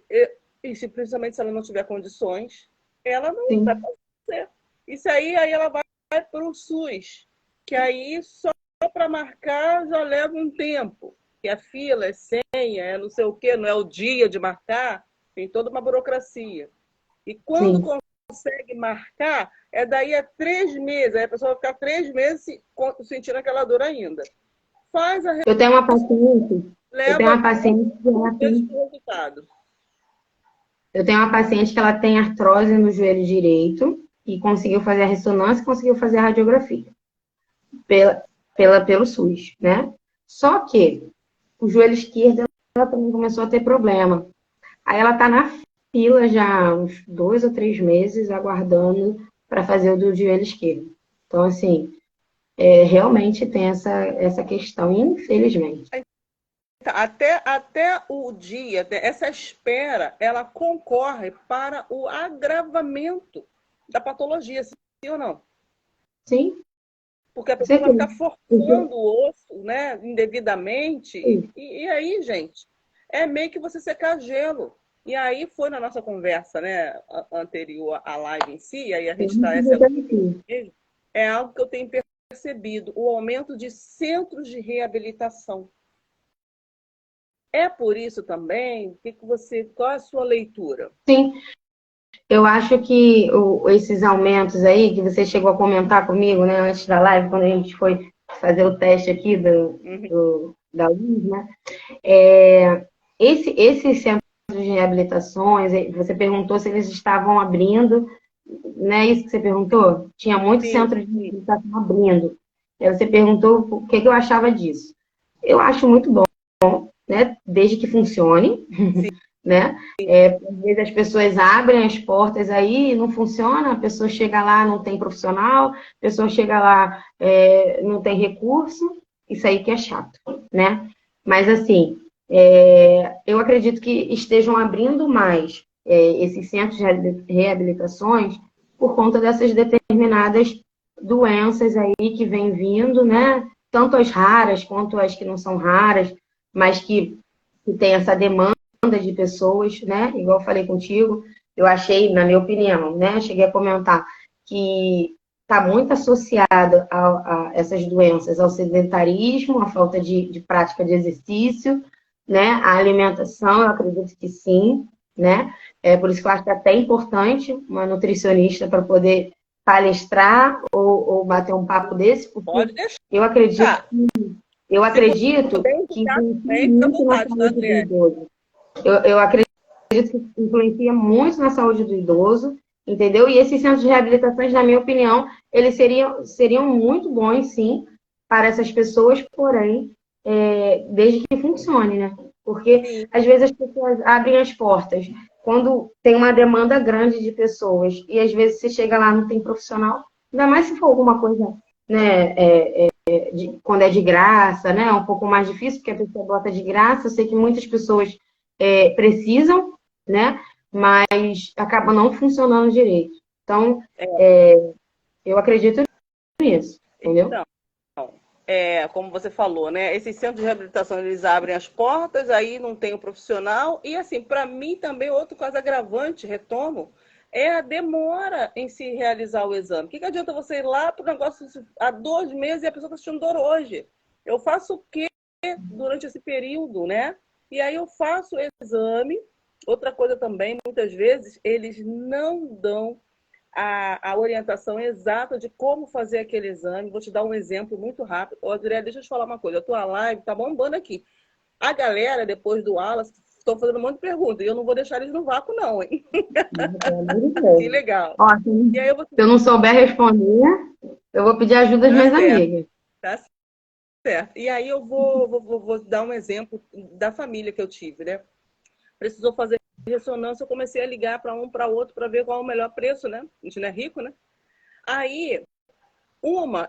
e principalmente se ela não tiver condições, ela não vai fazer. Isso aí ela vai para o SUS, que aí só para marcar já leva um tempo. Que a fila é senha, é não sei o quê, não é o dia de marcar, tem toda uma burocracia. E quando consegue marcar, é daí a 3 meses. Aí a pessoa vai ficar 3 meses sentindo aquela dor ainda. Faz a Eu tenho uma paciente, leva resultado. Eu tenho uma paciente que ela tem artrose no joelho direito e conseguiu fazer a ressonância e conseguiu fazer a radiografia pelo SUS, né? Só que o joelho esquerdo ela também começou a ter problema. Aí ela tá na fila já há uns 2 ou 3 meses aguardando para fazer o do joelho esquerdo. Então, assim, realmente tem essa questão, infelizmente. Até o dia, essa espera, ela concorre para o agravamento da patologia, sim ou não? Sim. Porque a pessoa vai ficar forçando o osso, né, indevidamente. E aí, gente, é meio que você secar gelo. E aí foi na nossa conversa, né, anterior à live em si, aí a gente está... É algo que eu tenho percebido o aumento de centros de reabilitação. É por isso também? Qual é a sua leitura? Sim, eu acho que esses aumentos aí, que você chegou a comentar comigo, né, antes da live, quando a gente foi fazer o teste aqui da luz, né? Esses centros de reabilitações, você perguntou se eles estavam abrindo, não é isso que você perguntou? Tinha muito centro de reabilitação abrindo. Aí você perguntou o que eu achava disso. Eu acho muito bom, né? Desde que funcione, né? Às vezes as pessoas abrem as portas aí, não funciona, a pessoa chega lá, não tem profissional, a pessoa chega lá, não tem recurso, isso aí que é chato, né? Mas assim, eu acredito que estejam abrindo mais esses centros de reabilitações por conta dessas determinadas doenças aí que vêm vindo, né? Tanto as raras quanto as que não são raras, mas que tem essa demanda de pessoas, né? Igual eu falei contigo, eu achei, na minha opinião, né? Cheguei a comentar que está muito associado a essas doenças, ao sedentarismo, à falta de prática de exercício, né? A alimentação, eu acredito que sim, né? Por isso que eu acho que é até importante uma nutricionista para poder palestrar ou bater um papo desse, porque Pode deixar. eu acredito que influencia muito na saúde do idoso. Eu acredito que influencia muito na saúde do idoso, entendeu? E esses centros de reabilitações, na minha opinião, eles seriam muito bons, sim, para essas pessoas, porém, desde que funcione, né? Porque, às vezes, as pessoas abrem as portas quando tem uma demanda grande de pessoas e, às vezes, você chega lá não tem profissional, ainda mais se for alguma coisa, né, quando é de graça, né? É um pouco mais difícil, porque a pessoa bota de graça. Eu sei que muitas pessoas precisam, né? Mas acaba não funcionando direito. Então, eu acredito nisso, entendeu? Então, como você falou, né? Esses centros de reabilitação, eles abrem as portas, aí não tem o profissional. E, assim, para mim também, outro caso agravante, retomo, é a demora em se realizar o exame. O que adianta você ir lá para o negócio há 2 meses e a pessoa está sentindo dor hoje? Eu faço o quê durante esse período, né? E aí eu faço o exame. Outra coisa também, muitas vezes, eles não dão a orientação exata de como fazer aquele exame. Vou te dar um exemplo muito rápido. Ô, André, deixa eu te falar uma coisa. A tua live tá bombando aqui. A galera, depois do aula, estão fazendo um monte de perguntas. E eu não vou deixar eles no vácuo, não, hein? Que legal. Ó, se eu não souber responder, eu vou pedir ajuda das minhas amigas. Tá certo. E aí eu vou dar um exemplo da família que eu tive, né? Precisou fazer ressonância, eu comecei a ligar para um, para outro, para ver qual é o melhor preço, né? A gente não é rico, né? Aí,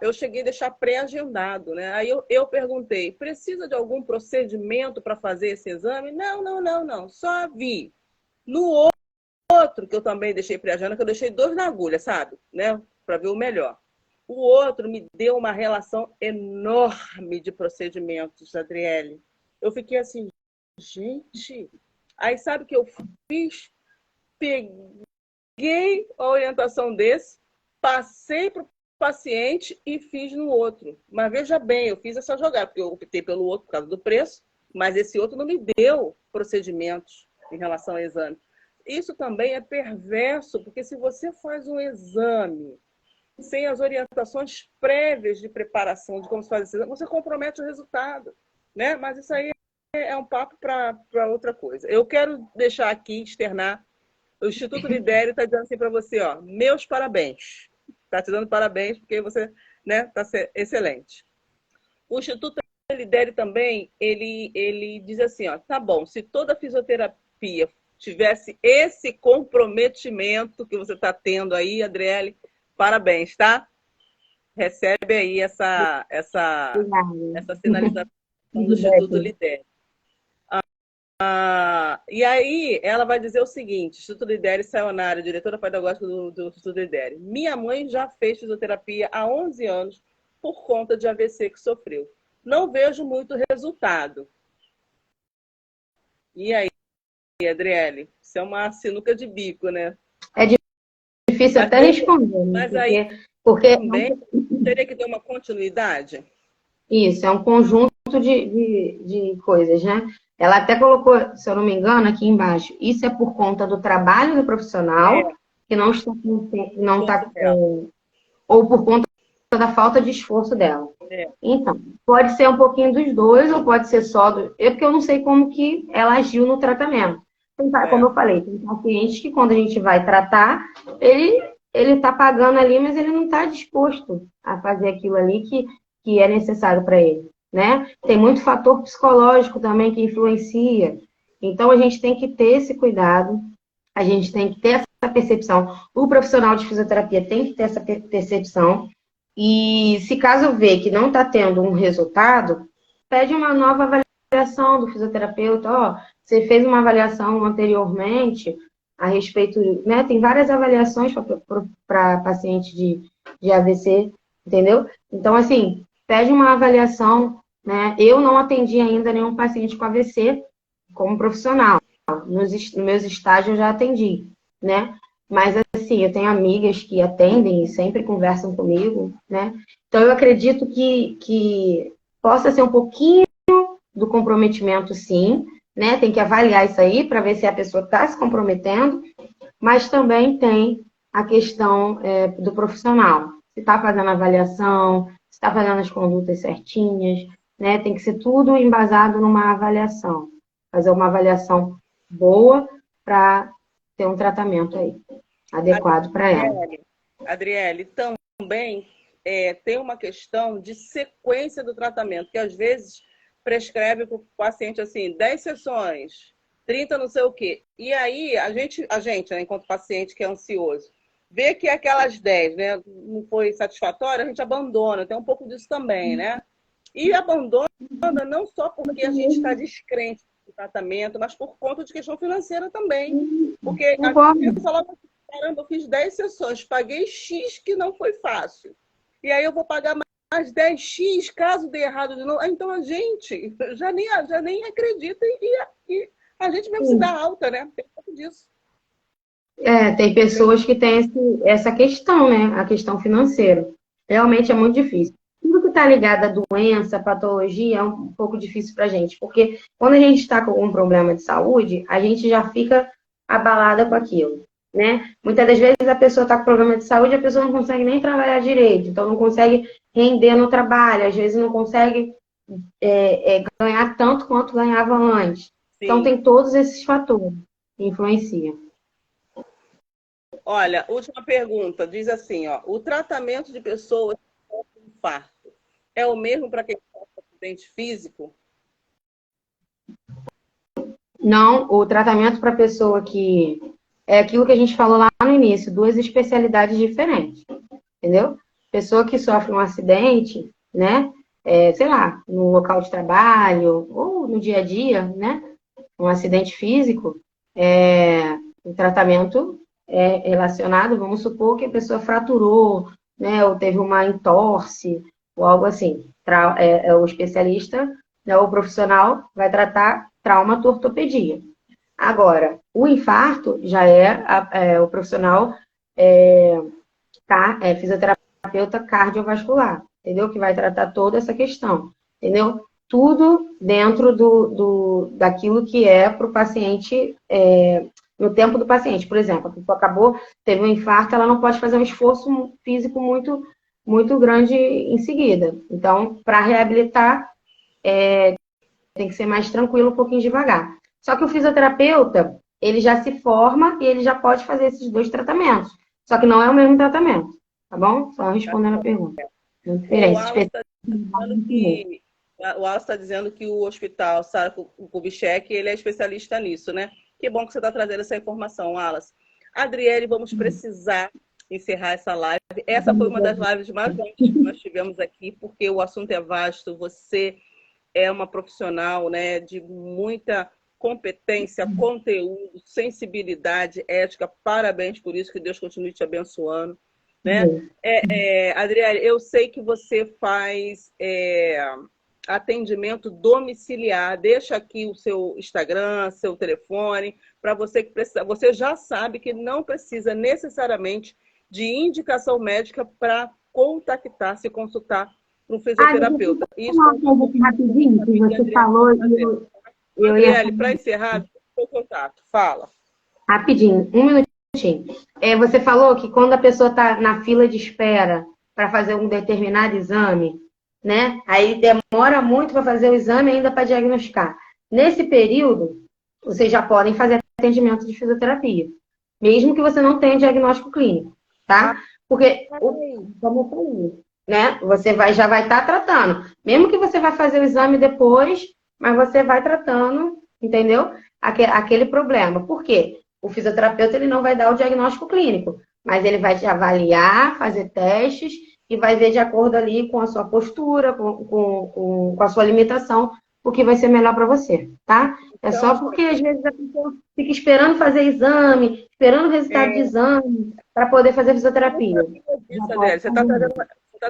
eu cheguei a deixar pré-agendado, né? Aí eu perguntei, precisa de algum procedimento para fazer esse exame? Não. Só vi. No outro, que eu também deixei pré-agendado, que eu deixei 2 na agulha, sabe? Né? Para ver o melhor. O outro me deu uma relação enorme de procedimentos, Adriele. Eu fiquei assim, gente. Aí sabe o que eu fiz? Peguei a orientação desse, passei para o paciente e fiz no outro. Mas veja bem, eu fiz essa jogada, porque eu optei pelo outro por causa do preço, mas esse outro não me deu procedimentos em relação ao exame. Isso também é perverso, porque se você faz um exame sem as orientações prévias de preparação de como se faz esse exame, você compromete o resultado, né? Mas isso aí é um papo para outra coisa. Eu quero deixar aqui, externar, o Instituto Lidere está dizendo assim para você, ó, meus parabéns. Está te dando parabéns porque você está excelente. O Instituto Lidere também, ele diz assim, ó, tá bom, se toda fisioterapia tivesse esse comprometimento que você está tendo aí, Adriele, parabéns, tá? Recebe aí essa sinalização do Instituto Lidere. E aí ela vai dizer o seguinte, Instituto Lidere Sayonara, diretora pedagógica do Instituto Lidere. Minha mãe já fez fisioterapia há 11 anos por conta de AVC que sofreu. Não vejo muito resultado. E aí, Adriele? Isso é uma sinuca de bico, né? É difícil até responder, né? Mas aí, Porque também teria que ter uma continuidade. isso, é um conjunto de coisas, né? Ela até colocou, se eu não me engano, aqui embaixo, isso é por conta do trabalho do É, profissional, que não está, não esforço está, dela. ou por conta da falta de esforço dela. É, Então, pode ser um pouquinho dos dois, ou pode ser só do. É porque eu não sei como que ela agiu no tratamento. Como é. eu falei, tem pacientes que quando a gente vai tratar, ele está pagando ali, mas ele não está disposto a fazer aquilo ali que é necessário para ele, né? Tem muito fator psicológico também que influencia. Então, a gente tem que ter esse cuidado, a gente tem que ter essa percepção. O profissional de fisioterapia tem que ter essa percepção. E se caso vê que não está tendo um resultado, pede uma nova avaliação do fisioterapeuta. Ó, você fez uma avaliação anteriormente a respeito, né? Tem várias avaliações para paciente de AVC, entendeu? Então, assim, pede uma avaliação, né? Eu não atendi ainda nenhum paciente com AVC como profissional. Nos meus estágios eu já atendi, né? Mas, assim, eu tenho amigas que atendem e sempre conversam comigo, né? Então, eu acredito que possa ser um pouquinho do comprometimento, sim, né? Tem que avaliar isso aí para ver se a pessoa está se comprometendo, mas também tem a questão do profissional. Se está fazendo a avaliação, se está fazendo as condutas certinhas, né? Tem que ser tudo embasado numa avaliação. Fazer uma avaliação boa para ter um tratamento aí adequado para ela. Adriele, Adriele, também tem uma questão de sequência do tratamento, que às vezes prescreve para o paciente assim, 10 sessões, 30 não sei o quê. E aí a gente, né, enquanto paciente que é ansioso, vê que aquelas 10, né, não foi satisfatório, a gente abandona. Tem um pouco disso também, né? E abandona não só porque a gente está descrente do tratamento, mas por conta de questão financeira também. Porque a gente pensa logo, caramba, eu fiz 10 sessões, paguei X que não foi fácil. E aí eu vou pagar mais 10X caso dê errado de novo. Então a gente já nem acredita e a gente mesmo se dá alta, né? Tem um pouco disso. Tem pessoas que têm essa questão, né? A questão financeira. Realmente é muito difícil. Tudo que está ligado à doença, patologia, é um pouco difícil para a gente, porque quando a gente está com algum problema de saúde, a gente já fica abalada com aquilo, né? Muitas das vezes a pessoa está com problema de saúde, a pessoa não consegue nem trabalhar direito, então não consegue render no trabalho, às vezes não consegue ganhar tanto quanto ganhava antes. Então Sim. tem todos esses fatores que influenciam. Olha, última pergunta. Diz assim, ó, o tratamento de pessoas com infarto é o mesmo para quem sofre acidente físico? Não, o tratamento para pessoa que é aquilo que a gente falou lá no início, duas especialidades diferentes, entendeu? Pessoa que sofre um acidente, né? Sei lá, no local de trabalho ou no dia a dia, né? Um acidente físico, o tratamento é relacionado, vamos supor que a pessoa fraturou, né? Ou teve uma entorse, ou algo assim. O especialista, né, o profissional, vai tratar traumato-ortopedia. Agora, o infarto já o profissional fisioterapeuta cardiovascular, entendeu? Que vai tratar toda essa questão, entendeu? Tudo dentro daquilo que é para o paciente, no tempo do paciente. Por exemplo, a pessoa teve um infarto, ela não pode fazer um esforço físico muito, muito grande em seguida. Então, para reabilitar, tem que ser mais tranquilo, um pouquinho devagar. Só que o fisioterapeuta, ele já se forma e ele já pode fazer esses dois tratamentos. Só que não é o mesmo tratamento, tá bom? Só respondendo a pergunta. É O diferente. Wallace está dizendo que o Wallace está dizendo que o hospital Sara Kubitschek, ele é especialista nisso, né? Que bom que você está trazendo essa informação, Wallace. Adriele, vamos precisar encerrar essa live. Essa foi uma das lives mais longas que nós tivemos aqui, porque o assunto é vasto. Você é uma profissional, né, de muita competência, conteúdo, sensibilidade, ética. Parabéns por isso, que Deus continue te abençoando. Né? Adriele, eu sei que você faz atendimento domiciliar. Deixa aqui o seu Instagram, seu telefone, para você que precisa. Você já sabe que não precisa necessariamente de indicação médica para contactar, se consultar com um Deixa eu fisioterapeuta. Isso falar é uma coisa aqui rapidinho, que você falou, eu ia Adriele, para encerrar, o contato. Fala. rapidinho, um minutinho. Você falou que quando a pessoa está na fila de espera para fazer um determinado exame, né? Aí demora muito para fazer o exame ainda para diagnosticar. Nesse período, vocês já podem fazer atendimento de fisioterapia, mesmo que você não tenha diagnóstico clínico, tá? Porque, como eu falei, né? Já vai estar tratando. Mesmo que você vá fazer o exame depois, mas você vai tratando, entendeu? Aquele problema. Por quê? O fisioterapeuta ele não vai dar o diagnóstico clínico, mas ele vai te avaliar, fazer testes e vai ver de acordo ali com a sua postura, com a sua limitação, o que vai ser melhor para você, tá? É só porque às vezes a pessoa fica esperando fazer exame, esperando o resultado de exame para poder fazer fisioterapia. Isso, Adriele, você está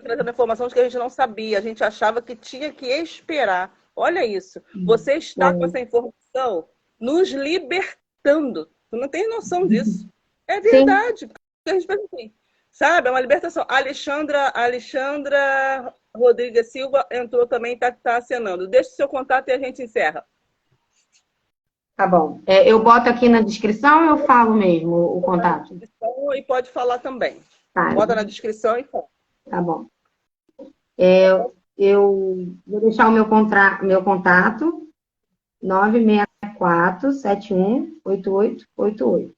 trazendo informações que a gente não sabia, a gente achava que tinha que esperar. Olha isso, você está com essa informação nos libertando. Tu não tem noção disso. É verdade. Sim. A gente pensa assim, sabe? É uma libertação. Alexandra Rodrigues Silva entrou também, está acenando. Deixa o seu contato e a gente encerra. Tá bom. Eu boto aqui na descrição ou eu falo mesmo o contato? E pode falar também. Tá. Bota na descrição e fala. Tá bom. Eu vou deixar o meu contato 964-718888.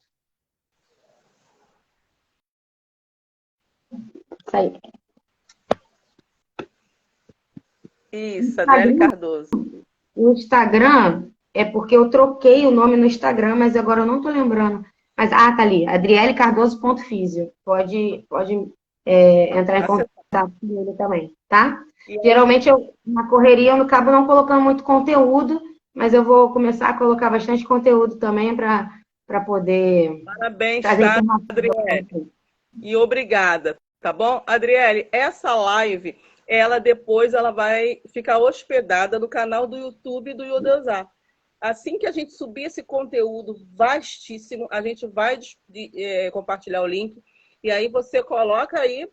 Isso aí. Isso, Adriele Cardoso. O Instagram é porque eu troquei o nome no Instagram, mas agora eu não tô lembrando. Mas, tá ali, adrielecardoso.fisio. Pode entrar em contato com ele também, tá? Geralmente, na correria, eu acabo não colocando muito conteúdo, mas eu vou começar a colocar bastante conteúdo também para poder... Parabéns, tá, Adriele? E obrigada, tá bom? Adriele, essa live, depois ela vai ficar hospedada no canal do YouTube do Iodosar. Assim que a gente subir esse conteúdo vastíssimo, a gente vai compartilhar o link e aí você coloca aí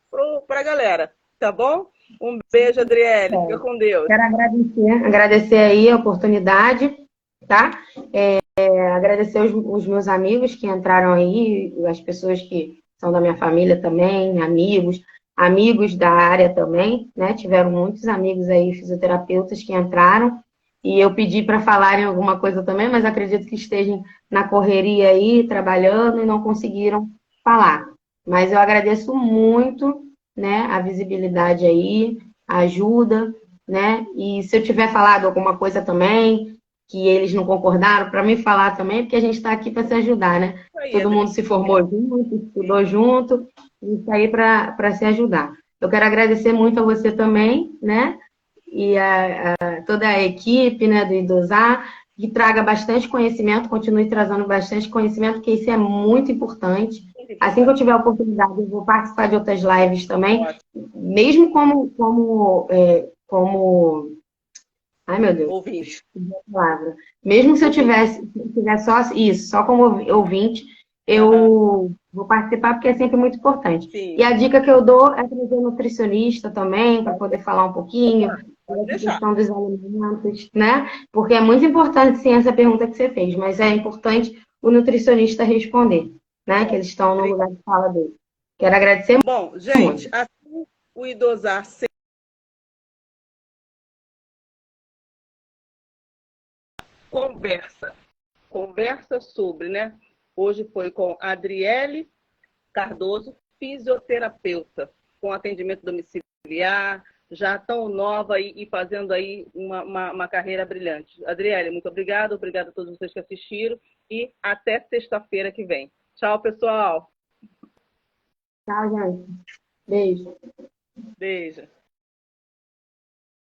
para a galera, tá bom? Um beijo, Adriele. Fica com Deus. Quero agradecer aí a oportunidade, tá? Agradecer os meus amigos que entraram aí, as pessoas que são da minha família também, amigos da área também, né? Tiveram muitos amigos aí, fisioterapeutas que entraram. E eu pedi para falarem alguma coisa também, mas acredito que estejam na correria aí, trabalhando e não conseguiram falar. Mas eu agradeço muito, né, a visibilidade aí, a ajuda, né? E se eu tiver falado alguma coisa também, que eles não concordaram, para me falar também, porque a gente está aqui para se ajudar, né? Todo mundo se formou junto, estudou junto, e está aí para se ajudar. Eu quero agradecer muito a você também, né? E toda a equipe, né, do Idosar, que traga bastante conhecimento, continue trazendo bastante conhecimento, porque isso é muito importante. Assim que eu tiver a oportunidade, eu vou participar de outras lives também, mesmo como ai, meu Deus. Ouvinte. Mesmo se eu tiver só isso, só como ouvinte, eu vou participar porque é sempre muito importante. Sim. E a dica que eu dou é trazer nutricionista também, para poder falar um pouquinho da questão dos alimentos, né? Porque é muito importante, sim, essa pergunta que você fez, mas é importante o nutricionista responder, né? Que eles estão no lugar de fala dele. Quero agradecer muito. Bom, gente, assim o Idosar conversa sobre, né? Hoje foi com Adriele Cardoso, fisioterapeuta, com atendimento domiciliar, já tão nova e fazendo aí uma carreira brilhante. Adriele, muito obrigada a todos vocês que assistiram e até sexta-feira que vem. Tchau, pessoal. Tchau, gente. Beijo. Beijo.